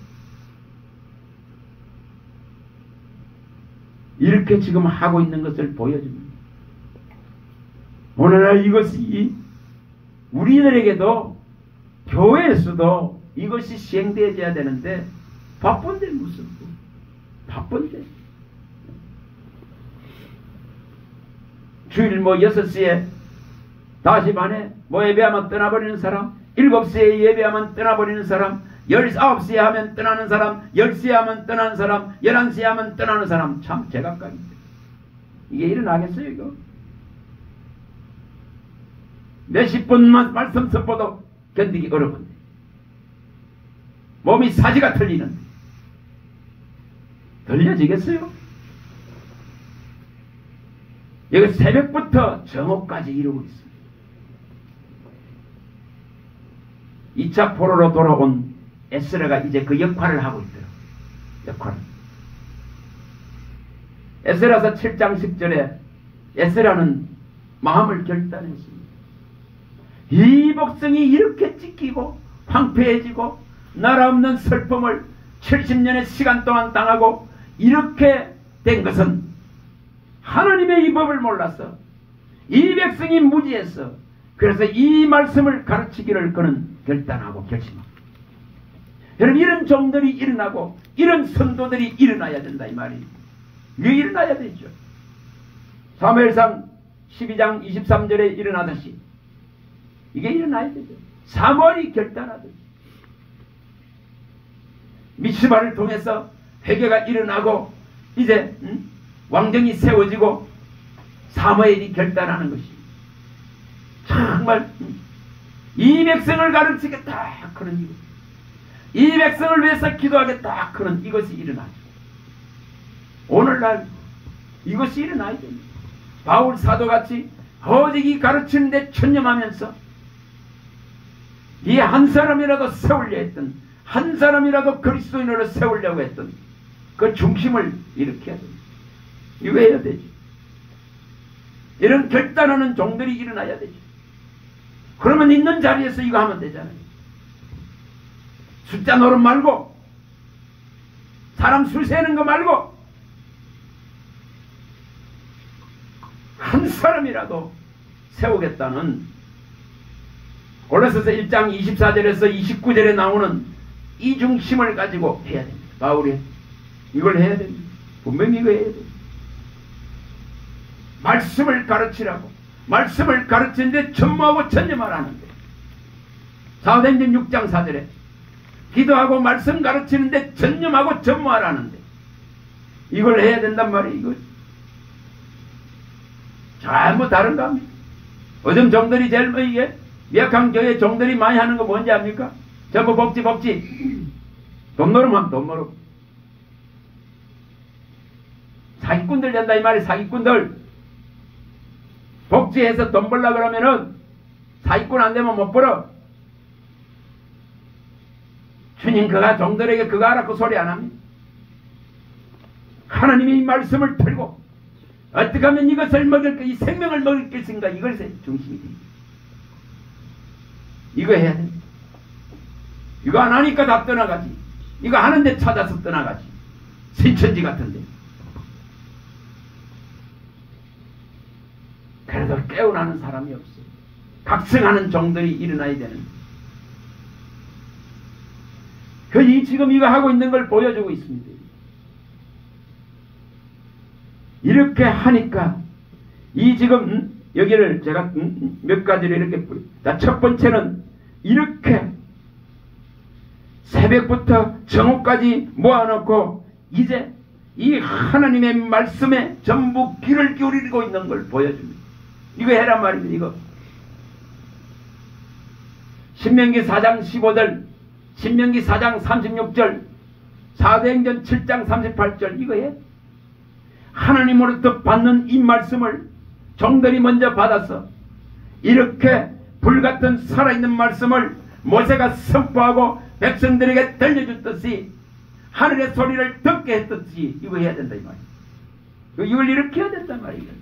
이렇게 지금 하고 있는 것을 보여줍니다. 오늘날 이것이 우리들에게도 교회에서도 이것이 시행되어야 되는데 바쁜데 무슨 바쁜데 주일 6시에 다시 반에 예배하면 떠나버리는 사람, 7시에 예배하면 떠나버리는 사람, 19시에 하면 떠나는 사람, 10시에 하면 떠나는 사람, 11시에 하면 떠나는 사람, 참 제각각입니다. 이게 일어나겠어요 이거? 몇십 분만 말씀 선포도 견디기 어려운데 몸이 사지가 틀리는데 들려지겠어요? 이거 새벽부터 정오까지 이루고 있습니다. 2차 포로로 돌아온 에스라가 이제 그 역할을 하고 있더라고요. 역할을. 에스라서 7장 10절에 에스라는 마음을 결단했습니다. 이 백성이 이렇게 찢기고 황폐해지고 나라 없는 슬픔을 70년의 시간 동안 당하고 이렇게 된 것은 하나님의 이 법을 몰라서 이 백성이 무지해서 그래서 이 말씀을 가르치기를 그는 결단하고 결심합니다. 여러분 이런 종들이 일어나고 이런 선도들이 일어나야 된다 이 말이에요. 이게 일어나야 되죠. 사무엘상 12장 23절에 일어나듯이 이게 일어나야 되죠. 사무엘이 결단하듯이 미스바를 통해서 회개가 일어나고 이제 왕정이 세워지고 사무엘이 결단하는 것이 정말 이 백성을 가르치겠다 그런 이것, 이 백성을 위해서 기도하겠다 그런 이것이 일어나죠. 오늘날 이것이 일어나야 됩니다. 바울 사도같이 오직 이 가르치는데 천념하면서 이 한 사람이라도 세우려 했던, 한 사람이라도 그리스도인으로 세우려고 했던 그 중심을 일으켜야 됩니다. 이거 해야 되죠. 이런 결단하는 종들이 일어나야 되죠. 그러면 있는 자리에서 이거 하면 되잖아요. 숫자 노릇 말고, 사람 술 세는 거 말고, 한 사람이라도 세우겠다는 골로새서 1장 24절에서 29절에 나오는 이 중심을 가지고 해야 됩니다. 바울이 이걸 해야 됩니다. 분명히 이거 해야 됩니다. 말씀을 가르치라고, 말씀을 가르치는데 전무하고 전념하라는데, 사도행전 6장 4절에 기도하고 말씀 가르치는데 전념하고 전무하라는데, 이걸 해야 된단 말이에요. 이거 전부 다른가 합니다. 요즘 종들이 제일 이게 미약한 교회 종들이 많이 하는 거 뭔지 압니까? 전부 복지 돈노름 하면 돈노름. 사기꾼들 된다 이 말이. 사기꾼들 복지해서 돈 벌라 그러면은 사기꾼 안 되면 못 벌어. 주님 그가 종들에게 그거 하라고 소리 안 합니다. 하나님의 이 말씀을 털고 어떻게 하면 이것을 먹을 이 생명을 먹을 것인가, 이걸 중심이 됩니다. 이거 해야 됩니다. 이거 안 하니까 다 떠나가지. 이거 하는데 찾아서 떠나가지. 신천지 같은데. 그래도 깨어나는 사람이 없어요. 각성하는 종들이 일어나야 되는. 이 지금 이거 하고 있는 걸 보여주고 있습니다. 이렇게 하니까 이 지금 여기를 제가 몇 가지를 이렇게 자, 첫 번째는 이렇게 새벽부터 정오까지 모아놓고 이제 이 하나님의 말씀에 전부 귀를 기울이고 있는 걸 보여줍니다. 이거 해란 말입니다. 이거 신명기 4장 15절, 신명기 4장 36절, 사도행전 7장 38절, 이거 해. 하나님으로부터 받는 이 말씀을 종들이 먼저 받아서 이렇게 불같은 살아있는 말씀을 모세가 선포하고 백성들에게 들려줬듯이 하늘의 소리를 듣게 했듯이 이거 해야 된다 이 말이에요. 이걸 이렇게 해야 된단 말이에요.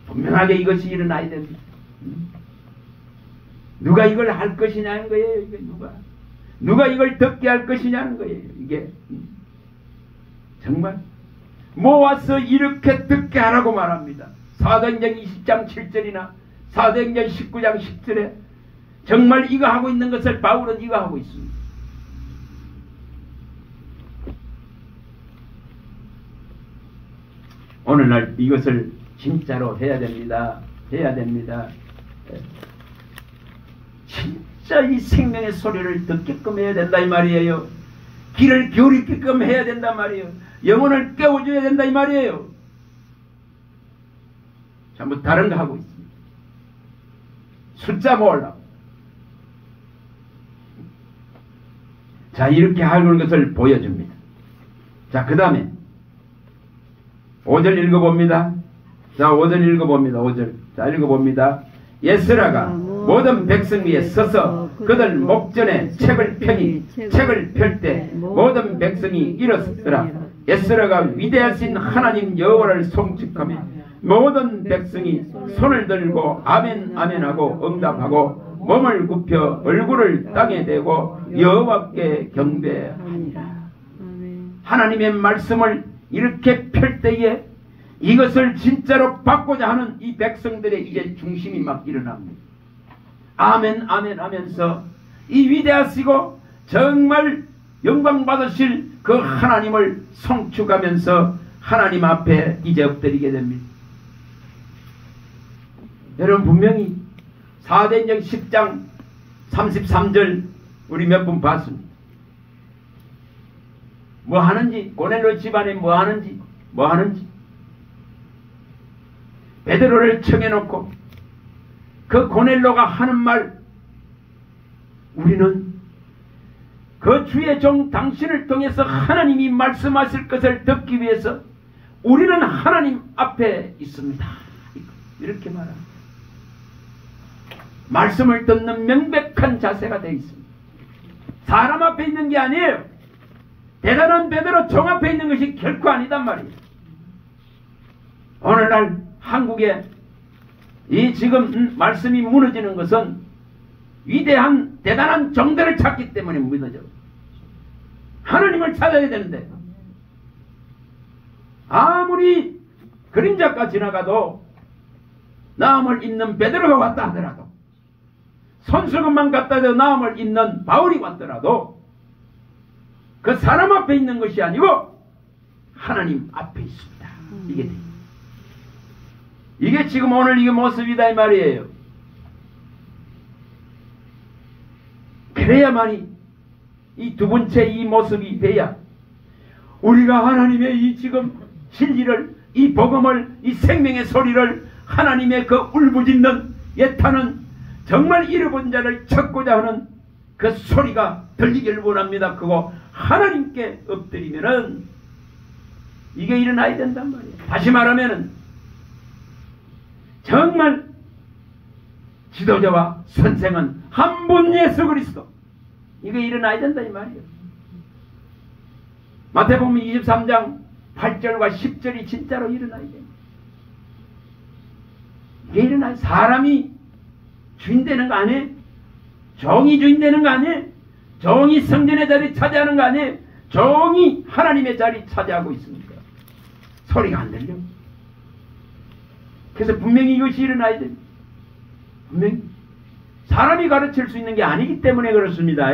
분명하게 이것이 일어나야 됩니다. 누가 이걸 할 것이냐는 거예요. 이게 누가 이걸 듣게 할 것이냐는 거예요. 이게 정말 모아서 이렇게 듣게 하라고 말합니다. 사도행전 20장 7절이나 사도행전 19장 10절에 정말 이거 하고 있는 것을 바울은 이거 하고 있습니다. 오늘날 이것을 진짜로 해야 됩니다. 해야 됩니다. 진짜 이 생명의 소리를 듣게끔 해야 된다 이 말이에요. 귀를 기울이게끔 해야 된다 말이에요. 영혼을 깨워줘야 된다 이 말이에요. 전부 다른 거 하고 있습니다. 숫자 모으려고. 자, 이렇게 하는 것을 보여줍니다. 자, 그 다음에 5절 읽어봅니다. 자, 5절 읽어봅니다. 5절. 자, 읽어봅니다. 에스라가 모든 백성 위에 서서 그들 목전에 책을 펴니 책을 펼 때 모든 백성이 일었더라. 에스라가 위대하신 하나님 여호와를 송축하며 모든 백성이 손을 들고 아멘 아멘하고 응답하고 몸을 굽혀 얼굴을 땅에 대고 여호와께 경배하니라. 하나님의 말씀을 이렇게 펼 때에 이것을 진짜로 받고자 하는 이 백성들의 이제 중심이 막 일어납니다. 아멘 아멘 하면서 이 위대하시고 정말 영광 받으실 그 하나님을 송축하면서 하나님 앞에 이제 엎드리게 됩니다. 여러분 분명히 사도행전 10장 33절 우리 몇 분 봤습니다. 뭐 하는지, 고넬로 집안에 뭐 하는지 베드로를 청해놓고 그 고넬로가 하는 말, 우리는 그 주의 종 당신을 통해서 하나님이 말씀하실 것을 듣기 위해서 우리는 하나님 앞에 있습니다. 이렇게 말합니다. 말씀을 듣는 명백한 자세가 되어 있습니다. 사람 앞에 있는 게 아니에요. 대단한 베드로 종 앞에 있는 것이 결코 아니단 말이에요. 오늘날 한국에 이 지금 말씀이 무너지는 것은 위대한 대단한 정대를 찾기 때문에 무너져. 하나님을 찾아야 되는데 아무리 그림자가 지나가도 나음을 잇는 베드로가 왔다 하더라도, 손수건만 갖다 대고 나음을 잇는 바울이 왔더라도 그 사람 앞에 있는 것이 아니고 하나님 앞에 있습니다. 이게 지금 오늘 이게 모습이다 이 말이에요. 그래야만이 이 두 번째 이 모습이 돼야 우리가 하나님의 이 지금 진리를, 이 복음을, 이 생명의 소리를, 하나님의 그 울부짖는 예타는 정말 잃어본 자를 찾고자 하는 그 소리가 들리길 원합니다. 그거 하나님께 엎드리면은 이게 일어나야 된단 말이에요. 다시 말하면은 정말 지도자와 선생은 한 분 예수 그리스도, 이게 일어나야 된다 이 말이에요. 마태복음 23장 8절과 10절이 진짜로 일어나야 돼요. 이게 일어나야, 사람이 주인 되는 거 아니에요? 종이 주인 되는 거 아니에요? 종이 성전의 자리 차지하는 거 아니에요? 종이 하나님의 자리 차지하고 있습니다. 소리가 안 들려. 그래서 분명히 이것이 일어나야 됩니다. 분명히 사람이 가르칠 수 있는 게 아니기 때문에 그렇습니다.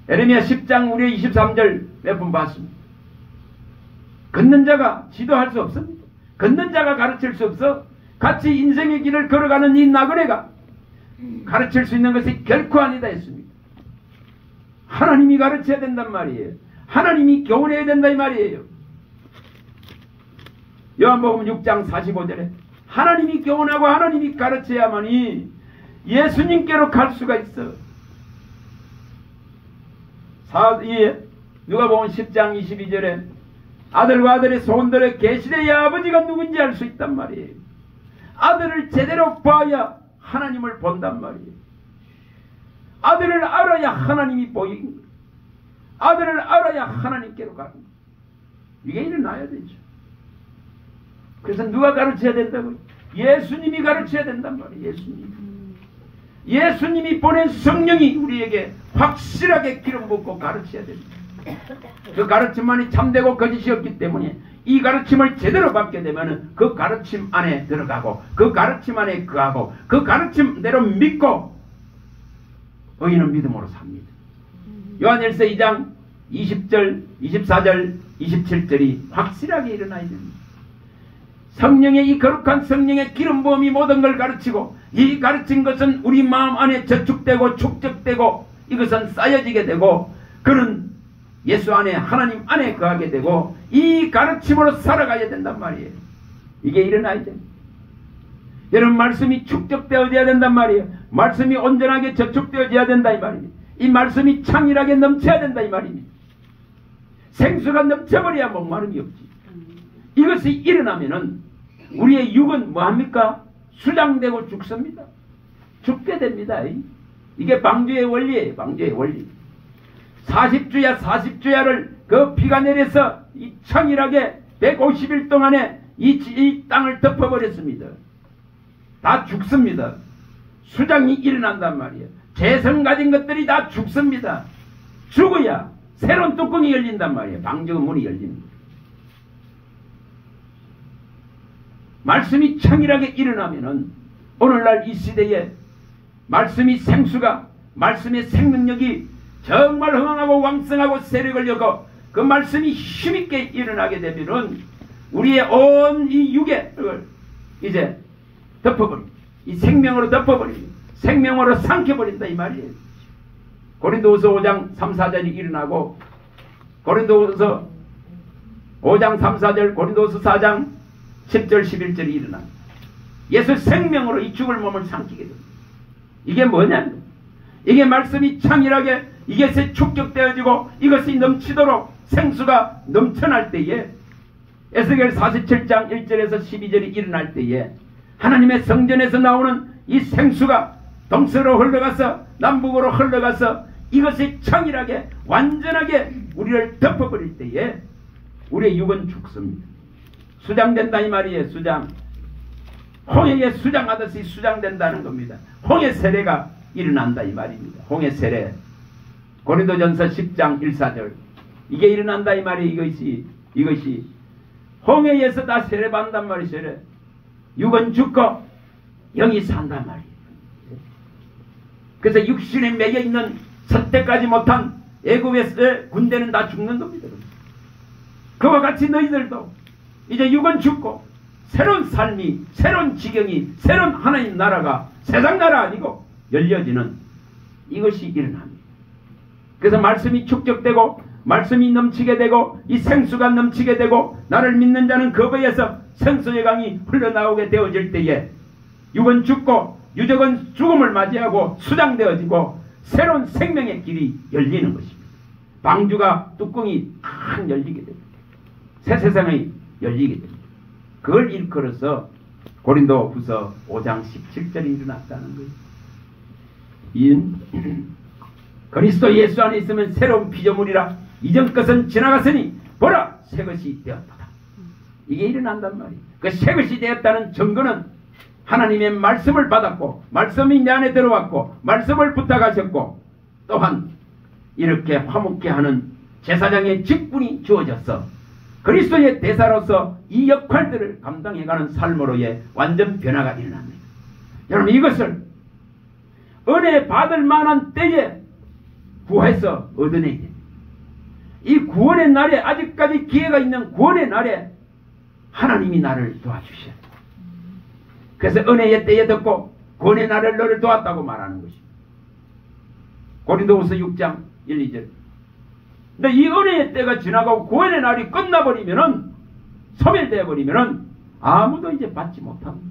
에레미야 10장 우리 23절 몇 번 봤습니다. 걷는 자가 지도할 수 없습니다. 걷는 자가 가르칠 수 없어. 같이 인생의 길을 걸어가는 이 나그네가 가르칠 수 있는 것이 결코 아니다 했습니다. 하나님이 가르쳐야 된단 말이에요. 하나님이 교훈해야 된다 이 말이에요. 요한복음 6장 45절에 하나님이 교훈하고 하나님이 가르쳐야만이 예수님께로 갈 수가 있어. 누가복음 10장 22절에 아들과 아들의 소원들의 계시되어야 아버지가 누군지 알 수 있단 말이에요. 아들을 제대로 봐야 하나님을 본단 말이에요. 아들을 알아야 하나님이 보이는 거예요. 아들을 알아야 하나님께로 가는 거예요. 이게 일어나야 되죠. 그래서 누가 가르쳐야 된다고요? 예수님이 가르쳐야 된단 말이에요. 예수님이 보낸 성령이 우리에게 확실하게 기름 붓고 가르쳐야 됩니다. 그 가르침만이 참되고 거짓이 없기 때문에 이 가르침을 제대로 받게 되면 그 가르침 안에 들어가고 그 가르침 안에 거하고 그 가르침대로 믿고 의인은 믿음으로 삽니다. 요한일서 2장 20절, 24절, 27절이 확실하게 일어나야 됩니다. 성령의 이 거룩한 성령의 기름 부음이 모든 걸 가르치고, 이 가르친 것은 우리 마음 안에 저축되고 축적되고 이것은 쌓여지게 되고, 그는 예수 안에 하나님 안에 거하게 되고 이 가르침으로 살아가야 된단 말이에요. 이게 일어나야 됩니다. 여러분, 말씀이 축적되어져야 된단 말이에요. 말씀이 온전하게 저축되어져야 된다 이 말입니다. 이 말씀이 창일하게 넘쳐야 된다 이 말입니다. 생수가 넘쳐버려야 목마름이 없지. 이것이 일어나면은 우리의 육은 뭐합니까? 수장되고 죽습니다. 죽게 됩니다. 이게 방주의 원리예요. 방주의 원리. 40주야 40주야를 그 비가 내려서 이 창일하게 150일 동안에 이 땅을 덮어버렸습니다. 다 죽습니다. 수장이 일어난단 말이에요. 재성 가진 것들이 다 죽습니다. 죽어야 새로운 뚜껑이 열린단 말이에요. 방주의 문이 열립니다. 말씀이 창일하게 일어나면은 오늘날 이 시대에 말씀이 생수가, 말씀의 생명력이 정말 흥황하고 왕성하고 세력을 여고 그 말씀이 힘있게 일어나게 되면은 우리의 온 이 육에 이제 덮어버립니다. 이 생명으로 덮어버립니다. 생명으로 삼켜버린다 이 말이에요. 고린도후서 5장 3, 4절이 일어나고, 고린도후서 5장 3, 4절, 고린도후서 4장 10절 11절이 일어나 예수 생명으로 이 죽을 몸을 삼키게 됩니다. 이게 뭐냐면 이게 말씀이 창일하게 이것이 축적되어지고 이것이 넘치도록 생수가 넘쳐날 때에, 에스겔 47장 1절에서 12절이 일어날 때에 하나님의 성전에서 나오는 이 생수가 동서로 흘러가서 남북으로 흘러가서 이것이 창일하게 완전하게 우리를 덮어버릴 때에 우리의 육은 죽습니다. 수장된다 이 말이에요. 수장. 홍해에 수장하듯이 수장된다는 겁니다. 홍해 세례가 일어난다 이 말입니다. 홍해 세례. 고린도전서 10장 1-4절. 이게 일어난다 이 말이 이것이 홍해에서 다 세례받는단 말이 세례. 육은 죽고 영이 산단 말이에요. 그래서 육신에 매여 있는 선택하지 못한 애굽의 군대는 다 죽는 겁니다. 그와 같이 너희들도 이제 육은 죽고 새로운 삶이, 새로운 지경이, 새로운 하나님 나라가 세상 나라 아니고 열려지는 이것이 일어납니다. 그래서 말씀이 축적되고 말씀이 넘치게 되고 이 생수가 넘치게 되고 나를 믿는 자는 거기에서 생수의 강이 흘러나오게 되어질 때에 육은 죽고 유적은 죽음을 맞이하고 수장되어지고 새로운 생명의 길이 열리는 것입니다. 방주가 뚜껑이 탁 열리게 됩니다. 새 세상이 열리게 됩니다. 그걸 일컬어서 고린도후서 5장 17절이 일어났다는 거예요. 그리스도 예수 안에 있으면 새로운 피조물이라 이전 것은 지나갔으니 보라 새 것이 되었다. 이게 일어난단 말이에요. 그 새 것이 되었다는 증거는 하나님의 말씀을 받았고 말씀이 내 안에 들어왔고 말씀을 부탁하셨고 또한 이렇게 화목케 하는 제사장의 직분이 주어졌어. 그리스도의 대사로서 이 역할들을 감당해가는 삶으로의 완전 변화가 일어납니다. 여러분 이것을 은혜 받을 만한 때에 구해서 얻어내야 됩니다. 이 구원의 날에 아직까지 기회가 있는 구원의 날에 하나님이 나를 도와주셔야 돼요. 그래서 은혜의 때에 듣고 구원의 날을 너를 도왔다고 말하는 것입니다. 고린도후서 6장 1, 2절. 근데 이 은혜의 때가 지나가고 구원의 날이 끝나버리면은 소멸되어 버리면은 아무도 이제 받지 못합니다.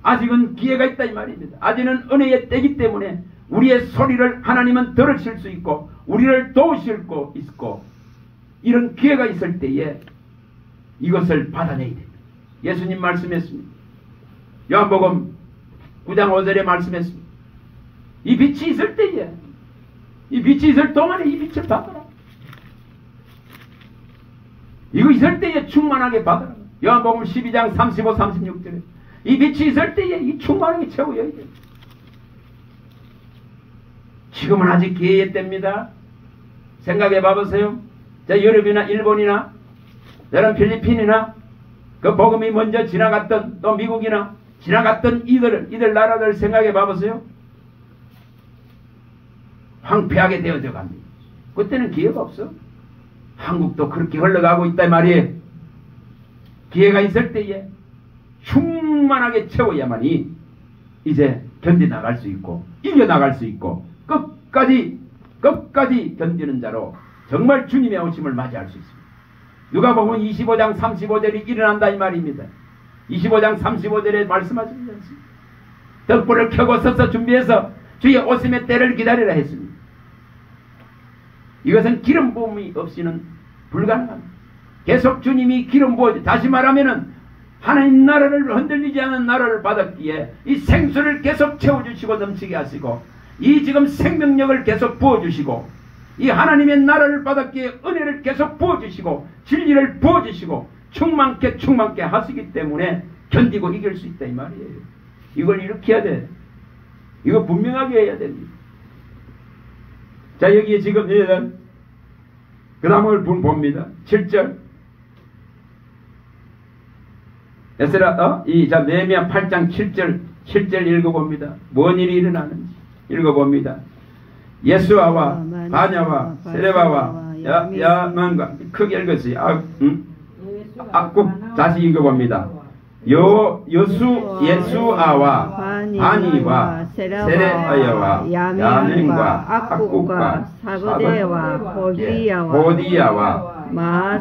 아직은 기회가 있다 이 말입니다. 아직은 은혜의 때이기 때문에 우리의 소리를 하나님은 들으실 수 있고 우리를 도우실 수 있고 이런 기회가 있을 때에 이것을 받아내야 됩니다. 예수님 말씀했습니다. 요한복음 9장 5절에 말씀했습니다. 이 빛이 있을 때에 이 빛이 있을 동안에 이 빛을 받아라. 이거 있을 때에 충만하게 받아라. 요한복음 12장 35, 36절에 이 빛이 있을 때에 이 충만하게 채워야 돼요. 지금은 아직 기회의 때입니다. 생각해 봐보세요. 자, 유럽이나 일본이나 여러분 필리핀이나 그 복음이 먼저 지나갔던 또 미국이나 지나갔던 이들 나라들 생각해 봐보세요. 황폐하게 되어져 갑니다. 그때는 기회가 없어. 한국도 그렇게 흘러가고 있단 말이에요. 기회가 있을 때에 충만하게 채워야만이 이제 견뎌나갈 수 있고 이겨나갈 수 있고 끝까지 견디는 자로 정말 주님의 오심을 맞이할 수 있습니다. 누가복음 25장 35절이 일어난다 이 말입니다. 25장 35절에 말씀하십니다. 덕불을 켜고 서서 준비해서 주의 오심의 때를 기다리라 했습니다. 이것은 기름 부음이 없이는 불가능합니다. 계속 주님이 기름 부어 다시 말하면은 하나님 나라를 흔들리지 않은 나라를 받았기에 이 생수를 계속 채워주시고 넘치게 하시고 이 지금 생명력을 계속 부어주시고 이 하나님의 나라를 받았기에 은혜를 계속 부어주시고 진리를 부어주시고 충만케 하시기 때문에 견디고 이길 수 있다 이 말이에요. 이걸 이렇게 해야 돼. 이거 분명하게 해야 됩니다. 자, 여기에 지금 그 다음을 봅니다. 7절. 에스라, 자, 느헤미야 8장 7절 읽어봅니다. 뭔 일이 일어나는지 읽어봅니다. 예수아와 바냐와 세레바와 야만과 크게 읽었어요. 꼭 다시 읽어봅니다. 예수아와 바니와 세레아야와 야멘과 악국과 사거대와 호디야와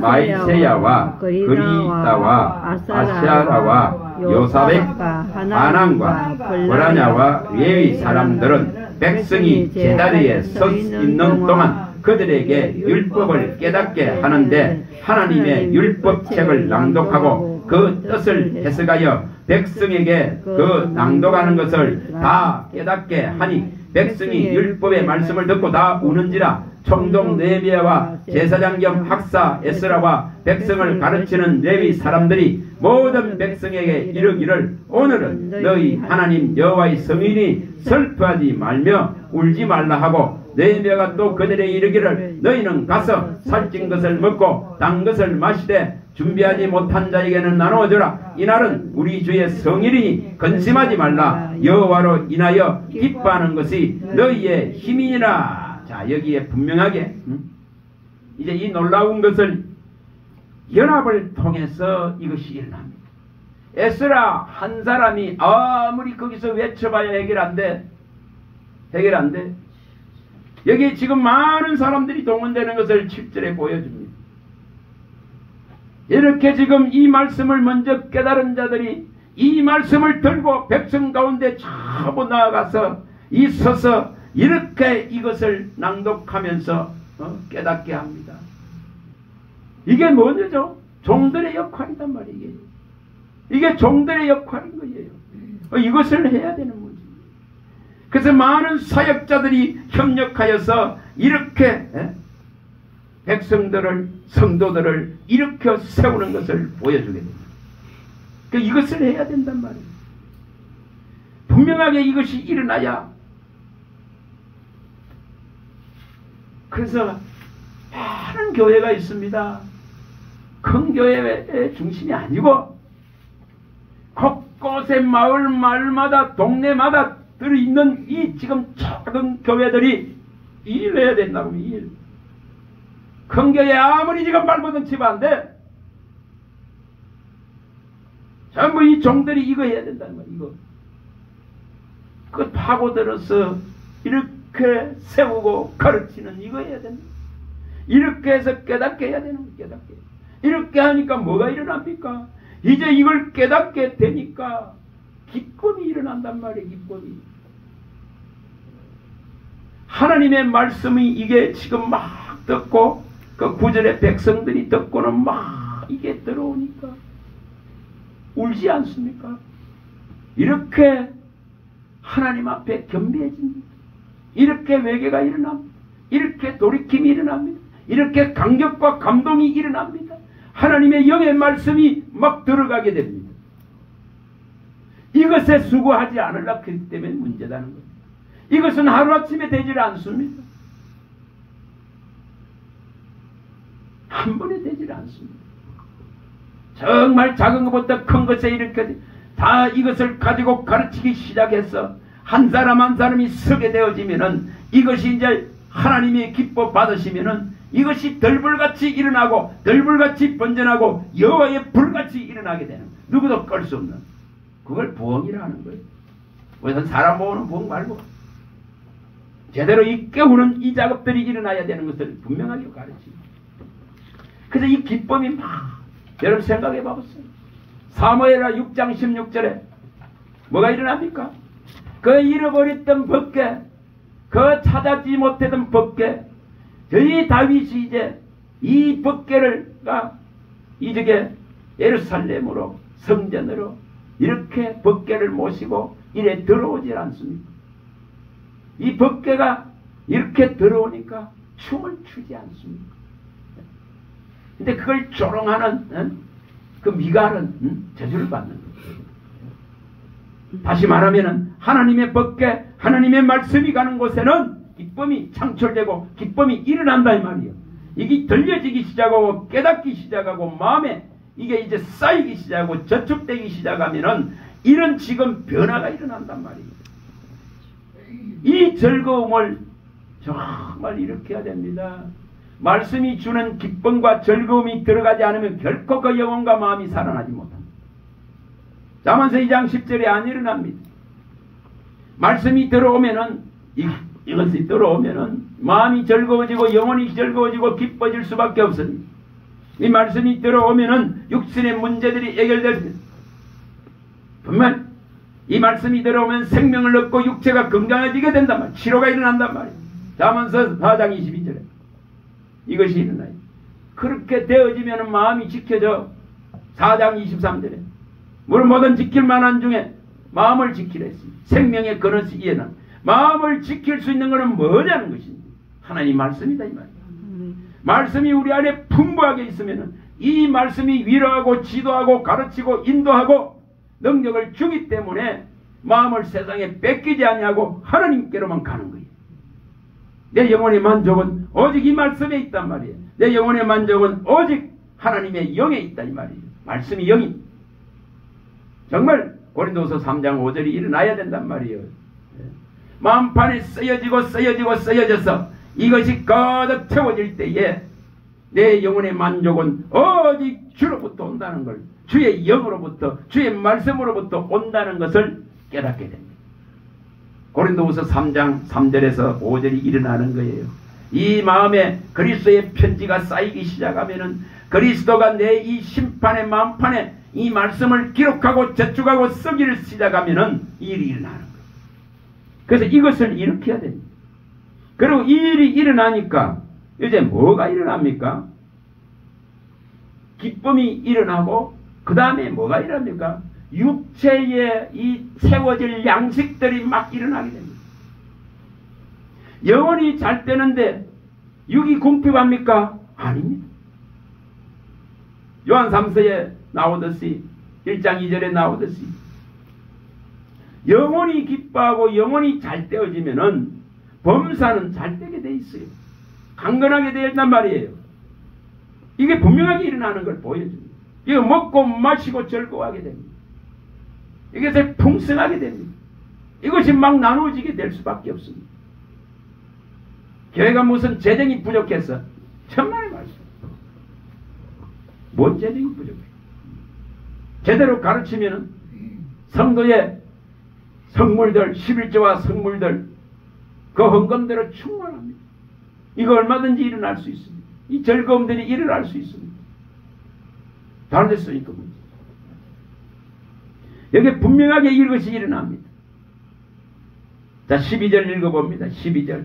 마이세야와 그리다와 아사라와 요사벡 아난과 브라냐와 레위 사람들은 백성이 제자리에 서 있는 동안 그들에게 율법을 깨닫게 하는데 하나님의 율법책을 낭독하고 그 뜻을 해석하여 백성에게 그 낭독하는 것을 다 깨닫게 하니 백성이 율법의 말씀을 듣고 다 우는지라. 총독 느헤미야와 제사장 겸 학사 에스라와 백성을 가르치는 레위 사람들이 모든 백성에게 이르기를 오늘은 너희 하나님 여호와의 성인이 슬퍼하지 말며 울지 말라 하고 너희가 또 그들에게 이르기를 너희는 가서 살찐 것을 먹고 단 것을 마시되 준비하지 못한 자에게는 나누어주라. 이날은 우리 주의 성일이니 근심하지 말라. 여호와로 인하여 기뻐하는 것이 너희의 힘이니라. 자, 여기에 분명하게 이제 이 놀라운 것을 연합을 통해서 이것이 일어납니다. 에스라 한 사람이 아무리 거기서 외쳐봐야 해결 안 돼. 해결 안 돼. 여기 지금 많은 사람들이 동원되는 것을 7절에 보여줍니다. 이렇게 지금 이 말씀을 먼저 깨달은 자들이 이 말씀을 들고 백성 가운데 전부 나아가서 이 서서 이렇게 이것을 낭독하면서 깨닫게 합니다. 이게 뭐죠? 종들의 역할이단 말이에요. 이게 종들의 역할인 거예요. 이것을 해야 되는 문제입니다. 그래서 많은 사역자들이 협력하여서 이렇게 백성들을, 성도들을 일으켜 세우는 것을 보여주게 됩니다. 그러니까 이것을 해야 된단 말이에요. 분명하게 이것이 일어나야. 그래서 많은 교회가 있습니다. 큰 교회의 중심이 아니고 곳곳에 마을마다 동네마다 들어있는 이 지금 작은 교회들이 일을 해야 된다고. 일. 큰 교회 아무리 지금 발버둥 치면 안 돼. 전부 이 종들이 이거 해야 된다는 거야. 이거. 그거 파고들어서 이렇게 세우고 가르치는 이거 해야 된다. 이렇게 해서 깨닫게 해야 되는 거야. 깨닫게. 이렇게 하니까 뭐가 일어납니까? 이제 이걸 깨닫게 되니까 기쁨이 일어난단 말이에요. 기쁨이. 하나님의 말씀이 이게 지금 막 듣고 그 구절의 백성들이 듣고는 막 이게 들어오니까 울지 않습니까? 이렇게 하나님 앞에 겸비해집니다. 이렇게 회개가 일어납니다. 이렇게 돌이킴이 일어납니다. 이렇게 감격과 감동이 일어납니다. 하나님의 영의 말씀이 막 들어가게 됩니다. 이것에 수고하지 않으려고 하기 때문에 문제다는 겁니다. 이것은 하루아침에 되질 않습니다. 한 번에 되질 않습니다. 정말 작은 것부터 큰 것에 이렇게 다 이것을 가지고 가르치기 시작해서 한 사람 한 사람이 서게 되어지면은 이것이 이제 하나님이 기뻐 받으시면은 이것이 덜불같이 일어나고 덜불같이 번전하고 여호와의 불같이 일어나게 되는, 누구도 끌 수 없는, 그걸 부흥이라 하는 거예요. 우선 사람 모으는 부흥 말고 제대로 이 깨우는 이 작업들이 일어나야 되는 것을 분명하게 가르칩니다. 그래서 이 기쁨이 막, 여러분 생각해 봐보세요. 사무엘하 6장 16절에 뭐가 일어납니까? 그 잃어버렸던 법궤, 그 찾았지 못했던 법궤, 저희 다윗이 이제 이 법궤를가 이쪽에 예루살렘으로, 성전으로 이렇게 법궤를 모시고 이래 들어오질 않습니까? 이 법궤가 이렇게 들어오니까 춤을 추지 않습니까? 근데 그걸 조롱하는 그 미갈은 저주를 받는 거예요. 다시 말하면은 하나님의 법궤, 하나님의 말씀이 가는 곳에는 기쁨이 창출되고 기쁨이 일어난다 이 말이에요. 이게 들려지기 시작하고 깨닫기 시작하고 마음에 이게 이제 쌓이기 시작하고 저축되기 시작하면은 이런 지금 변화가 일어난단 말이에요. 이 즐거움을 정말 일으켜야 됩니다. 말씀이 주는 기쁨과 즐거움이 들어가지 않으면 결코 그 영혼과 마음이 살아나지 못합니다. 잠언서 2장 10절에 안 일어납니다. 말씀이 들어오면은 이것이 들어오면은 마음이 즐거워지고 영혼이 즐거워지고 기뻐질 수밖에 없습니다. 이 말씀이 들어오면은 육신의 문제들이 해결됩니다. 정말 이 말씀이 들어오면 생명을 얻고 육체가 건강해지게 된단 말이에요. 치료가 일어난단 말이에요. 잠언서 4장 22절에 이것이 일어나요. 그렇게 되어지면 마음이 지켜져. 4장 23절에 물론 모든 지킬 만한 중에 마음을 지키라 했습니다. 생명의 근원이 일어나. 마음을 지킬 수 있는 것은 뭐냐는 것입니다. 하나님 말씀이다 이 말이에요. 말씀이 우리 안에 풍부하게 있으면 이 말씀이 위로하고 지도하고 가르치고 인도하고 능력을 주기 때문에 마음을 세상에 뺏기지 아니하고 하나님께로만 가는 거예요. 내 영혼의 만족은 오직 이 말씀에 있단 말이에요. 내 영혼의 만족은 오직 하나님의 영에 있다 이 말이에요. 말씀이 영이 정말 고린도서 3장 5절이 일어나야 된단 말이에요. 마음판에 쓰여져서 이것이 가득 채워질 때에 내 영혼의 만족은 오직 주로부터 온다는 걸, 주의 영으로부터 주의 말씀으로부터 온다는 것을 깨닫게 됩니다. 고린도후서 3장 3절에서 5절이 일어나는 거예요. 이 마음에 그리스도의 편지가 쌓이기 시작하면은 그리스도가 내 이 심판의 마음판에 이 말씀을 기록하고 저축하고 쓰기를 시작하면은 이 일이 일어나는 거예요. 그래서 이것을 일으켜야 됩니다. 그리고 이 일이 일어나니까 이제 뭐가 일어납니까? 기쁨이 일어나고 그 다음에 뭐가 일어납니까? 육체에 이 세워질 양식들이 막 일어나게 됩니다. 영혼이 잘 되는데 육이 궁핍합니까? 아닙니다. 요한 3서에 나오듯이 1장 2절에 나오듯이 영혼이 기뻐하고 영혼이 잘 되어지면은 범사는 잘 되게 돼 있어요. 강건하게 되어 있단 말이에요. 이게 분명하게 일어나는 걸 보여줍니다. 이거 먹고 마시고 즐거워하게 됩니다. 이것을 풍성하게 됩니다. 이것이 막 나누어지게 될 수밖에 없습니다. 교회가 무슨 재정이 부족해서 천만의 말씀. 뭔 재정이 부족해? 제대로 가르치면은 성도의 성물들, 11조와 성물들 그 헌금대로 충만합니다. 이거 얼마든지 일어날 수 있습니다. 이 즐거움들이 일어날 수 있습니다. 다른 데 쓰니까 문제. 여기 분명하게 이것이 일어납니다. 자, 12절 읽어봅니다. 12절.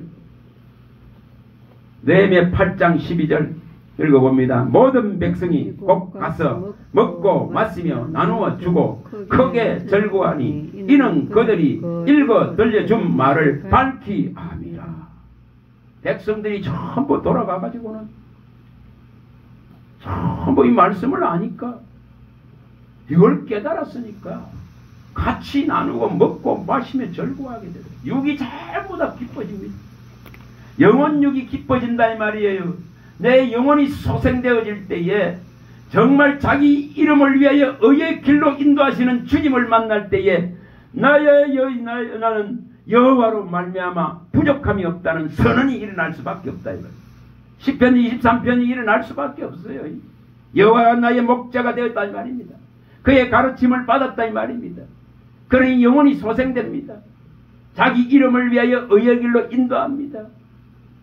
느헤미야 8장 12절 읽어봅니다. 모든 백성이 꼭 가서 먹고 마시며 나누어 주고 크게 즐거워하니 이는 그들이 읽어 들려준 말을 밝히 함이라. 백성들이 전부 돌아가가지고는 전부 이 말씀을 아니까 이걸 깨달았으니까 같이 나누고 먹고 마시며 즐거워하게 돼요. 육이 전부 다 기뻐집니다. 영혼 육이 기뻐진다 이 말이에요. 내 영혼이 소생되어질 때에 정말 자기 이름을 위하여 의의 길로 인도하시는 주님을 만날 때에 나는 여호와로 말미암아 부족함이 없다는 선언이 일어날 수밖에 없다. 시편 23편이 일어날 수밖에 없어요. 여호와가 나의 목자가 되었다 이 말입니다. 그의 가르침을 받았다 이 말입니다. 그러니 영혼이 소생됩니다. 자기 이름을 위하여 의의 길로 인도합니다.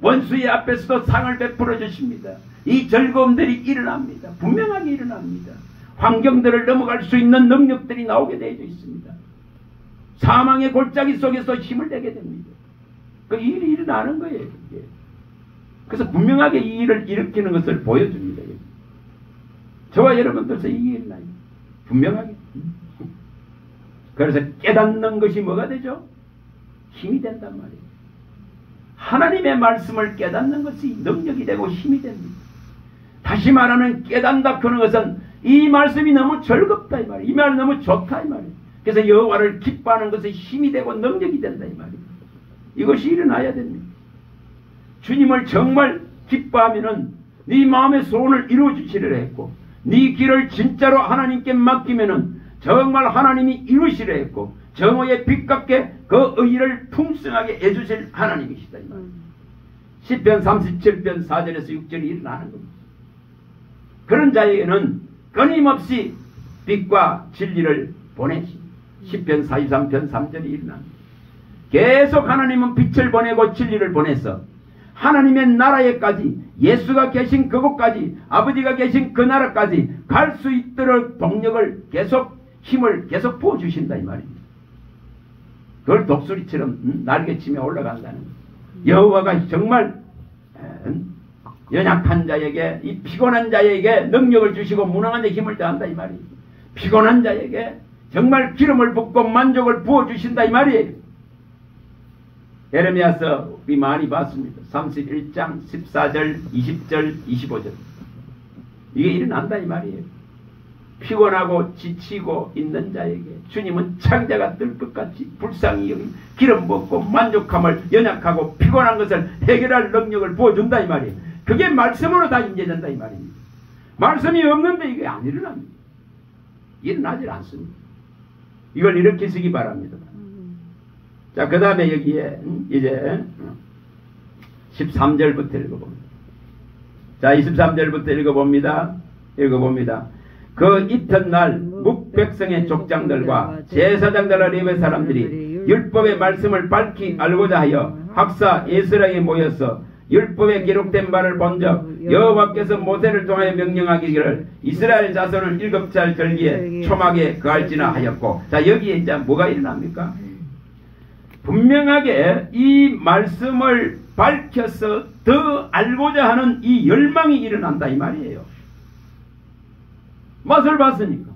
원수의 앞에서도 상을 베풀어 주십니다. 이 즐거움들이 일어납니다. 분명하게 일어납니다. 환경들을 넘어갈 수 있는 능력들이 나오게 되어 있습니다. 사망의 골짜기 속에서 힘을 내게 됩니다. 그 일이 일어나는 거예요. 그래서 분명하게 이 일을 일으키는 것을 보여줍니다. 저와 여러분들서 이게 일어나요. 분명하게. 그래서 깨닫는 것이 뭐가 되죠? 힘이 된단 말이에요. 하나님의 말씀을 깨닫는 것이 능력이 되고 힘이 됩니다. 다시 말하면 깨닫다 그런 것은 이 말씀이 너무 즐겁다 이 말이에요. 이 말이 너무 좋다 이 말이에요. 그래서 여호와를 기뻐하는 것이 힘이 되고 능력이 된다 이 말이에요. 이것이 일어나야 됩니다. 주님을 정말 기뻐하면은 네 마음의 소원을 이루어 주시리라 했고 네 길을 진짜로 하나님께 맡기면은 정말 하나님이 이루시려 했고 정오의 빛 같게 그 의를 풍성하게 해주실 하나님이시다 이 말이에요. 시편 37편 4절에서 6절이 일어나는 겁니다. 그런 자에게는 끊임없이 빛과 진리를 보내십니다. 시편 43편 3절이 일어납니다. 계속 하나님은 빛을 보내고 진리를 보내서 하나님의 나라에까지 예수가 계신 그곳까지 아버지가 계신 그 나라까지 갈 수 있도록 동력을 계속 힘을 계속 부어주신다 이 말입니다. 그걸 독수리처럼 날개치며 올라간다는 거예요. 여호와가 정말 연약한 자에게 이 피곤한 자에게 능력을 주시고 무능한 자 힘을 더한다 이 말이에요. 피곤한 자에게 정말 기름을 붓고 만족을 부어주신다 이 말이에요. 예레미야서 우리 많이 봤습니다. 31장 14절 20절 25절 이게 일어난다 이 말이에요. 피곤하고 지치고 있는 자에게 주님은 창자가 뜰 것 같이 불쌍히 여기 기름 붓고 만족함을 연약하고 피곤한 것을 해결할 능력을 부어준다 이 말이에요. 그게 말씀으로 다 인재된다 이 말입니다. 말씀이 없는데 이게 안 일어납니다. 일어나질 않습니다. 이걸 이렇게 쓰기 바랍니다. 자, 그 다음에 여기에 이제 13절부터 읽어봅니다. 자, 23절부터 읽어봅니다. 그 이튿날 묵백성의 족장들과 제사장들과 레위 사람들이 율법의 말씀을 밝히 알고자 하여 학사 에스라에 모여서 율법에 기록된 바를 본적 여호와께서 모세를 통하여 명령하기를 이스라엘 자손을 7살 절기에 초막에 거할지나 하였고. 자, 여기에 이제 뭐가 일어납니까? 분명하게 이 말씀을 밝혀서 더 알고자 하는 이 열망이 일어난다 이 말이에요. 맛을 봤으니까.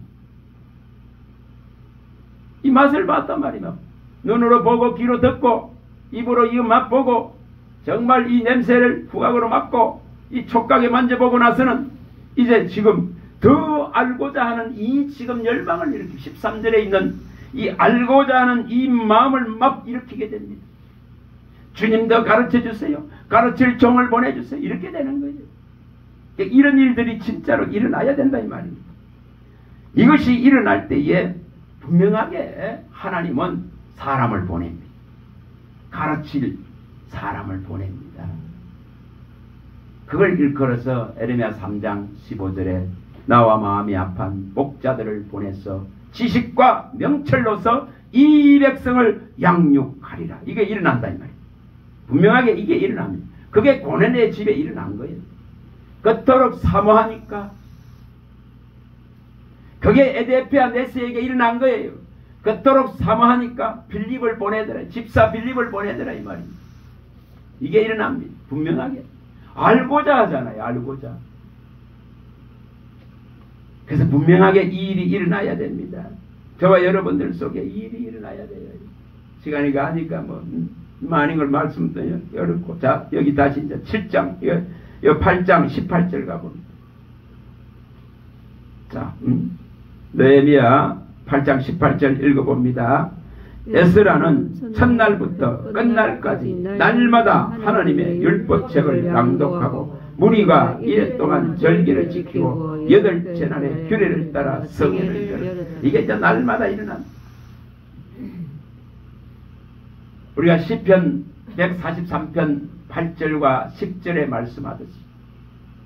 이 맛을 봤단 말이야. 눈으로 보고 귀로 듣고 입으로 이 맛보고 정말 이 냄새를 후각으로 맡고 이 촉각에 만져보고 나서는 이제 지금 더 알고자 하는 이 지금 열망을 일으키고 13절에 있는 이 알고자 하는 이 마음을 막 일으키게 됩니다. 주님도 가르쳐주세요. 가르칠 종을 보내주세요. 이렇게 되는 거예요. 이런 일들이 진짜로 일어나야 된다 이 말입니다. 이것이 일어날 때에 분명하게 하나님은 사람을 보냅니다. 가르칠 사람을 보냅니다. 그걸 일컬어서 에레미야 3장 15절에 나와 마음이 아픈 목자들을 보내서 지식과 명철로서 이 백성을 양육하리라. 이게 일어난다 이 말이에요. 분명하게 이게 일어납니다. 그게 고넬의 집에 일어난 거예요. 그토록 사모하니까 그게 에데피아 네스에게 일어난 거예요. 그토록 사모하니까 빌립을 보내더라. 집사 빌립을 보내더라 이 말입니다. 이게 일어납니다. 분명하게. 알고자 하잖아요. 알고자. 그래서 분명하게 이 일이 일어나야 됩니다. 저와 여러분들 속에 이 일이 일어나야 돼요. 시간이 가니까 뭐 많은 걸 말씀드려 어렵고. 자, 여기 다시 이제 7장, 이 8장 18절 가봅니다. 자, 느헤미야 8장 18절 읽어봅니다. 에스라는 첫날부터 끝날까지 날마다 하나님의 율법책을 낭독하고 무리가 이래 동안 절기를 지키고 8째 날에 규례를 따라 성회를 열어. 이게 이제 날마다 일어납니다. 우리가 시편 143편 8절과 10절에 말씀하듯이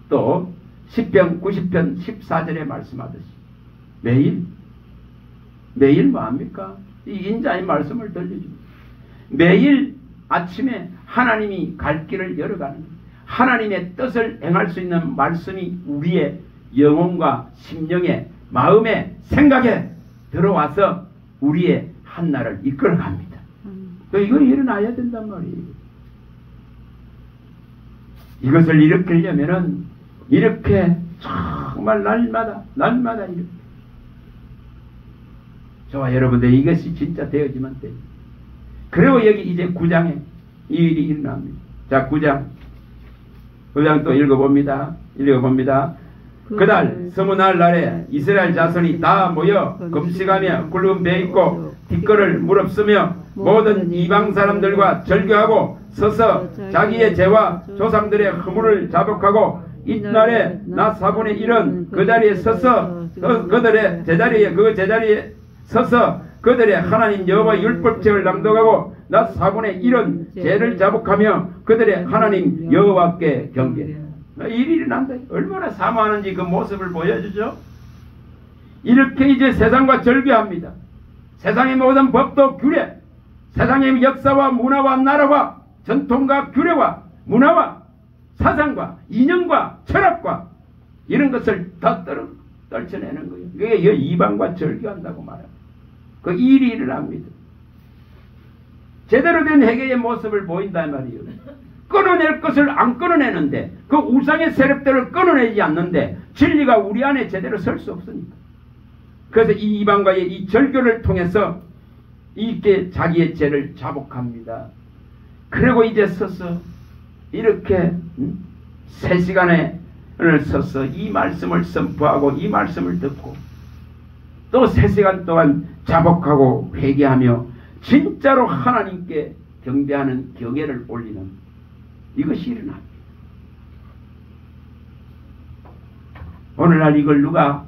또 시편 90편 14절에 말씀하듯이 매일 뭐합니까? 이 인자의 말씀을 들려줍니다. 매일 아침에 하나님이 갈 길을 열어가는 거예요. 하나님의 뜻을 행할 수 있는 말씀이 우리의 영혼과 심령에 마음에 생각에 들어와서 우리의 한날을 이끌어갑니다. 이거 일어나야 된단 말이에요. 이것을 일으키려면은 이렇게 정말 날마다 이렇게 저와 여러분들 이것이 진짜 되어지면 돼요. 그리고 여기 이제 9장에 이 일이 일어납니다. 자, 9장 또 읽어봅니다. 그날 서문할 날에 이스라엘 자손이 다 모여 금식하며 굵은 배 입고 뒷걸을 무릅쓰며 모든 이방 사람들과 절교하고 서서 자기의 죄와 조상들의 허물을 자복하고 이날에 낮 4분의 1은 그 자리에 서서 그들의 제자리에 서서 그들의 하나님 여호와 율법책을 낭독하고 낮 4분의 1은 죄를 자복하며 그들의 하나님 여호와께 경배. 일이 일어난다. 얼마나 사모하는지 그 모습을 보여주죠. 이렇게 이제 세상과 절교합니다. 세상의 모든 법도 규례, 세상의 역사와 문화와 나라와 전통과 규례와 문화와 사상과 이념과 철학과 이런 것을 다 떨쳐내는 거예요. 그게 이방과 절교한다고 말합니다. 그 일이 일어납니다. 제대로 된 회개의 모습을 보인단 말이에요. 끊어낼 것을 안 끊어내는데 그 우상의 세력들을 끊어내지 않는데 진리가 우리 안에 제대로 설 수 없으니까. 그래서 이 이방과의 이 절교를 통해서 이렇게 자기의 죄를 자복합니다. 그리고 이제 서서 이렇게 3시간의 오늘 서서 이 말씀을 선포하고 이 말씀을 듣고 또 3시간 동안 자복하고 회개하며 진짜로 하나님께 경배하는 경외를 올리는 이것이 일어납니다. 오늘날 이걸 누가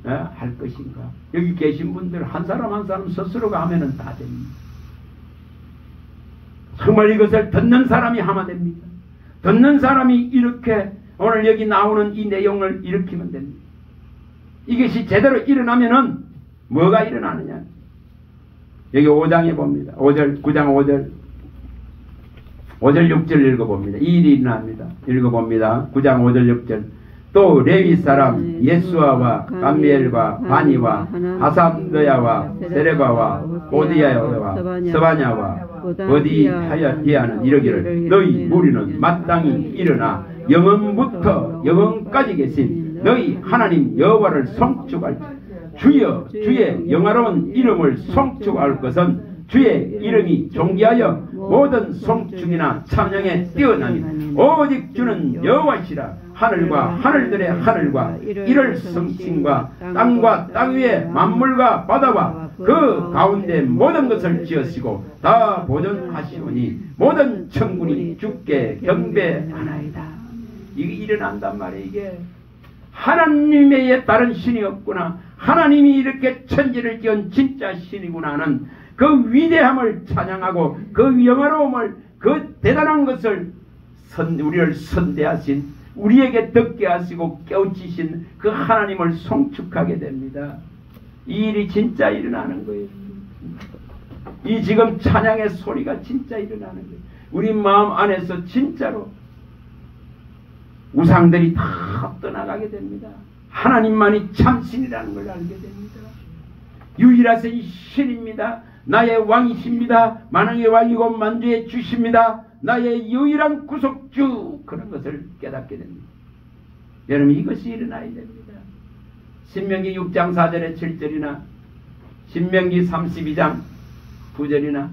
할 것인가? 여기 계신 분들 한 사람 한 사람 스스로가 하면은 다 됩니다. 정말 이것을 듣는 사람이 하면 됩니다. 듣는 사람이 이렇게 오늘 여기 나오는 이 내용을 일으키면 됩니다. 이것이 제대로 일어나면은 뭐가 일어나느냐? 여기 5장에 봅니다. 5절, 9장 5절 6절 읽어봅니다. 이 일이 일어납니다. 읽어봅니다. 9장 5절 6절. 또 레위 사람 예수아와 감미엘과 바니와 하삼드야와 세레바와 오디야와 스바냐와 어디하야는 이르기를 너희 무리는 마땅히 일어나 영원부터 영원까지 계신 너희 하나님 여호와를 송축할 주여 주의 영화로운 이름을 송축할 것은 주의 이름이 존귀하여 모든 송축이나 찬양에 뛰어나니 오직 주는 여호와시라. 하늘과 하늘들의 하늘과 이를 성신과 땅과 땅 위의 만물과 바다와 그 가운데 모든 것을 지으시고 다 보존하시오니 모든 천군이 주께 경배하나이다. 이게 일어난단 말이에요. 이게 하나님 외에 다른 신이 없구나, 하나님이 이렇게 천지를 지은 진짜 신이구나 하는 그 위대함을 찬양하고 그 영화로움을, 그 대단한 것을 우리를 선대하신, 우리에게 듣게 하시고 깨우치신 그 하나님을 송축하게 됩니다. 이 일이 진짜 일어나는 거예요. 이 지금 찬양의 소리가 진짜 일어나는 거예요. 우리 마음 안에서 진짜로 우상들이 다 떠나가게 됩니다. 하나님만이 참신이라는 걸 알게 됩니다. 유일하신 신입니다. 나의 왕이십니다. 만왕의 왕이고 만주의 주십니다. 나의 유일한 구속주, 그런 것을 깨닫게 됩니다. 여러분, 이것이 일어나야 됩니다. 신명기 6장 4절에 7절이나 신명기 32장 9절이나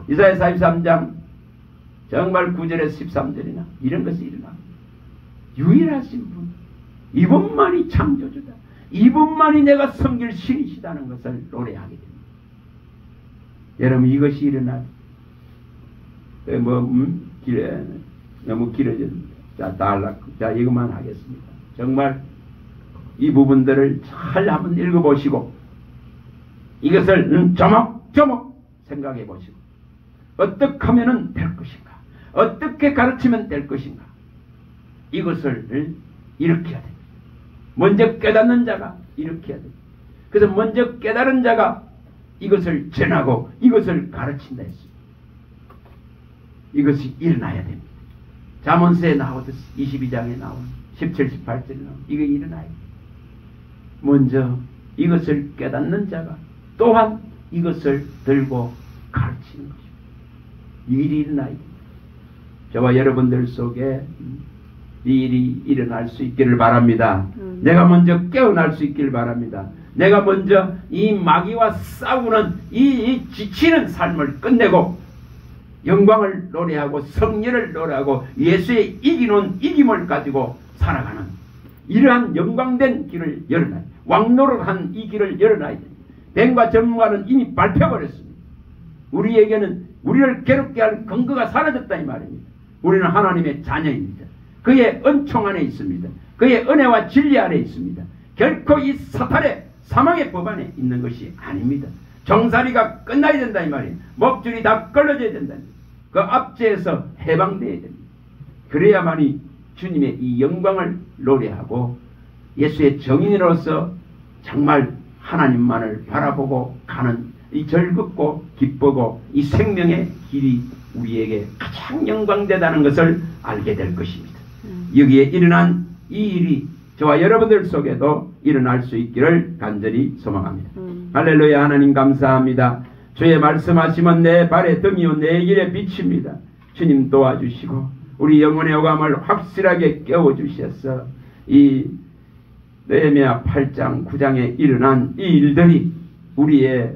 이사야 43장 정말 9절에 13절이나 이런 것이 일어납니다. 유일하신 분, 이분만이 창조주다, 이분만이 내가 섬길 신이시다는 것을 노래하게 됩니다. 여러분, 이것이 일어나요. 너무 길어졌습니다. 자, 이것만 하겠습니다. 정말 이 부분들을 잘 한번 읽어보시고 이것을 조목조목 생각해 보시고 어떻게 하면 될 것인가, 어떻게 가르치면 될 것인가, 이것을 일으켜야 됩니다. 먼저 깨닫는 자가 일으켜야 됩니다. 그래서 먼저 깨달은 자가 이것을 전하고 이것을 가르친다 했습니다. 이것이 일어나야 됩니다. 잠언서에 나오듯이 22장에 나온 17, 18절에 나온 이거 일어나야 됩니다. 먼저 이것을 깨닫는 자가 또한 이것을 들고 가르치는 것입니다. 이 일이 일어나야 됩니다. 저와 여러분들 속에 이 일이 일어날 수 있기를 바랍니다. 내가 먼저 깨어날 수 있기를 바랍니다. 내가 먼저 이 마귀와 싸우는 이 지치는 삶을 끝내고 영광을 노래하고 성령을 노래하고 예수의 이기는 이김을 가지고 살아가는 이러한 영광된 길을 열어놔야, 왕노릇한 이 길을 열어놔야 됩니다. 뱀과 전문가는 이미 밟혀버렸습니다. 우리에게는 우리를 괴롭게 할 근거가 사라졌다 이 말입니다. 우리는 하나님의 자녀입니다. 그의 은총 안에 있습니다. 그의 은혜와 진리 안에 있습니다. 결코 이 사탄의 사망의 법 안에 있는 것이 아닙니다. 정사리가 끝나야 된다 이 말이에요. 목줄이 다 걸러져야 된다. 그 압제에서 해방되어야 됩니다. 그래야만이 주님의 이 영광을 노래하고 예수의 정인으로서 정말 하나님만을 바라보고 가는 이 즐겁고 기쁘고 이 생명의 길이 우리에게 가장 영광되다는 것을 알게 될 것입니다. 여기에 일어난 이 일이 저와 여러분들 속에도 일어날 수 있기를 간절히 소망합니다. 할렐루야. 하나님 감사합니다. 주의 말씀하시면 내 발의 등이요 내 길의 빛입니다. 주님 도와주시고 우리 영혼의 오감을 확실하게 깨워주셔서 이 느헤미야 8장 9장에 일어난 이 일들이 우리의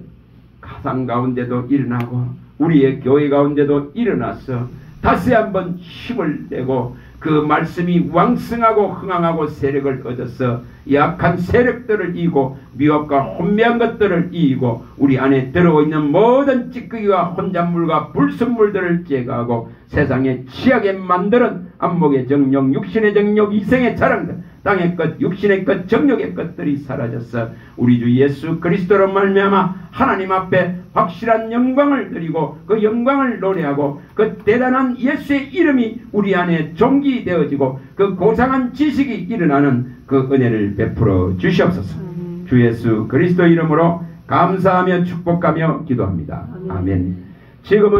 가상 가운데도 일어나고 우리의 교회 가운데도 일어나서 다시 한번 힘을 내고 그 말씀이 왕성하고 흥황하고 세력을 얻어서 약한 세력들을 이기고 미혹과 혼미한 것들을 이기고 우리 안에 들어오고 있는 모든 찌꺼기와 혼잣물과 불순물들을 제거하고 세상에 취하게 만드는 안목의 정욕, 육신의 정욕, 이생의 자랑들, 땅의 것, 육신의 것, 정욕의 것들이 사라져서 우리 주 예수 그리스도로 말미암아 하나님 앞에 확실한 영광을 드리고 그 영광을 노래하고 그 대단한 예수의 이름이 우리 안에 존귀되어지고 그 고상한 지식이 일어나는 그 은혜를 베풀어 주시옵소서. 주 예수 그리스도 이름으로 감사하며 축복하며 기도합니다. 아멘. 지금은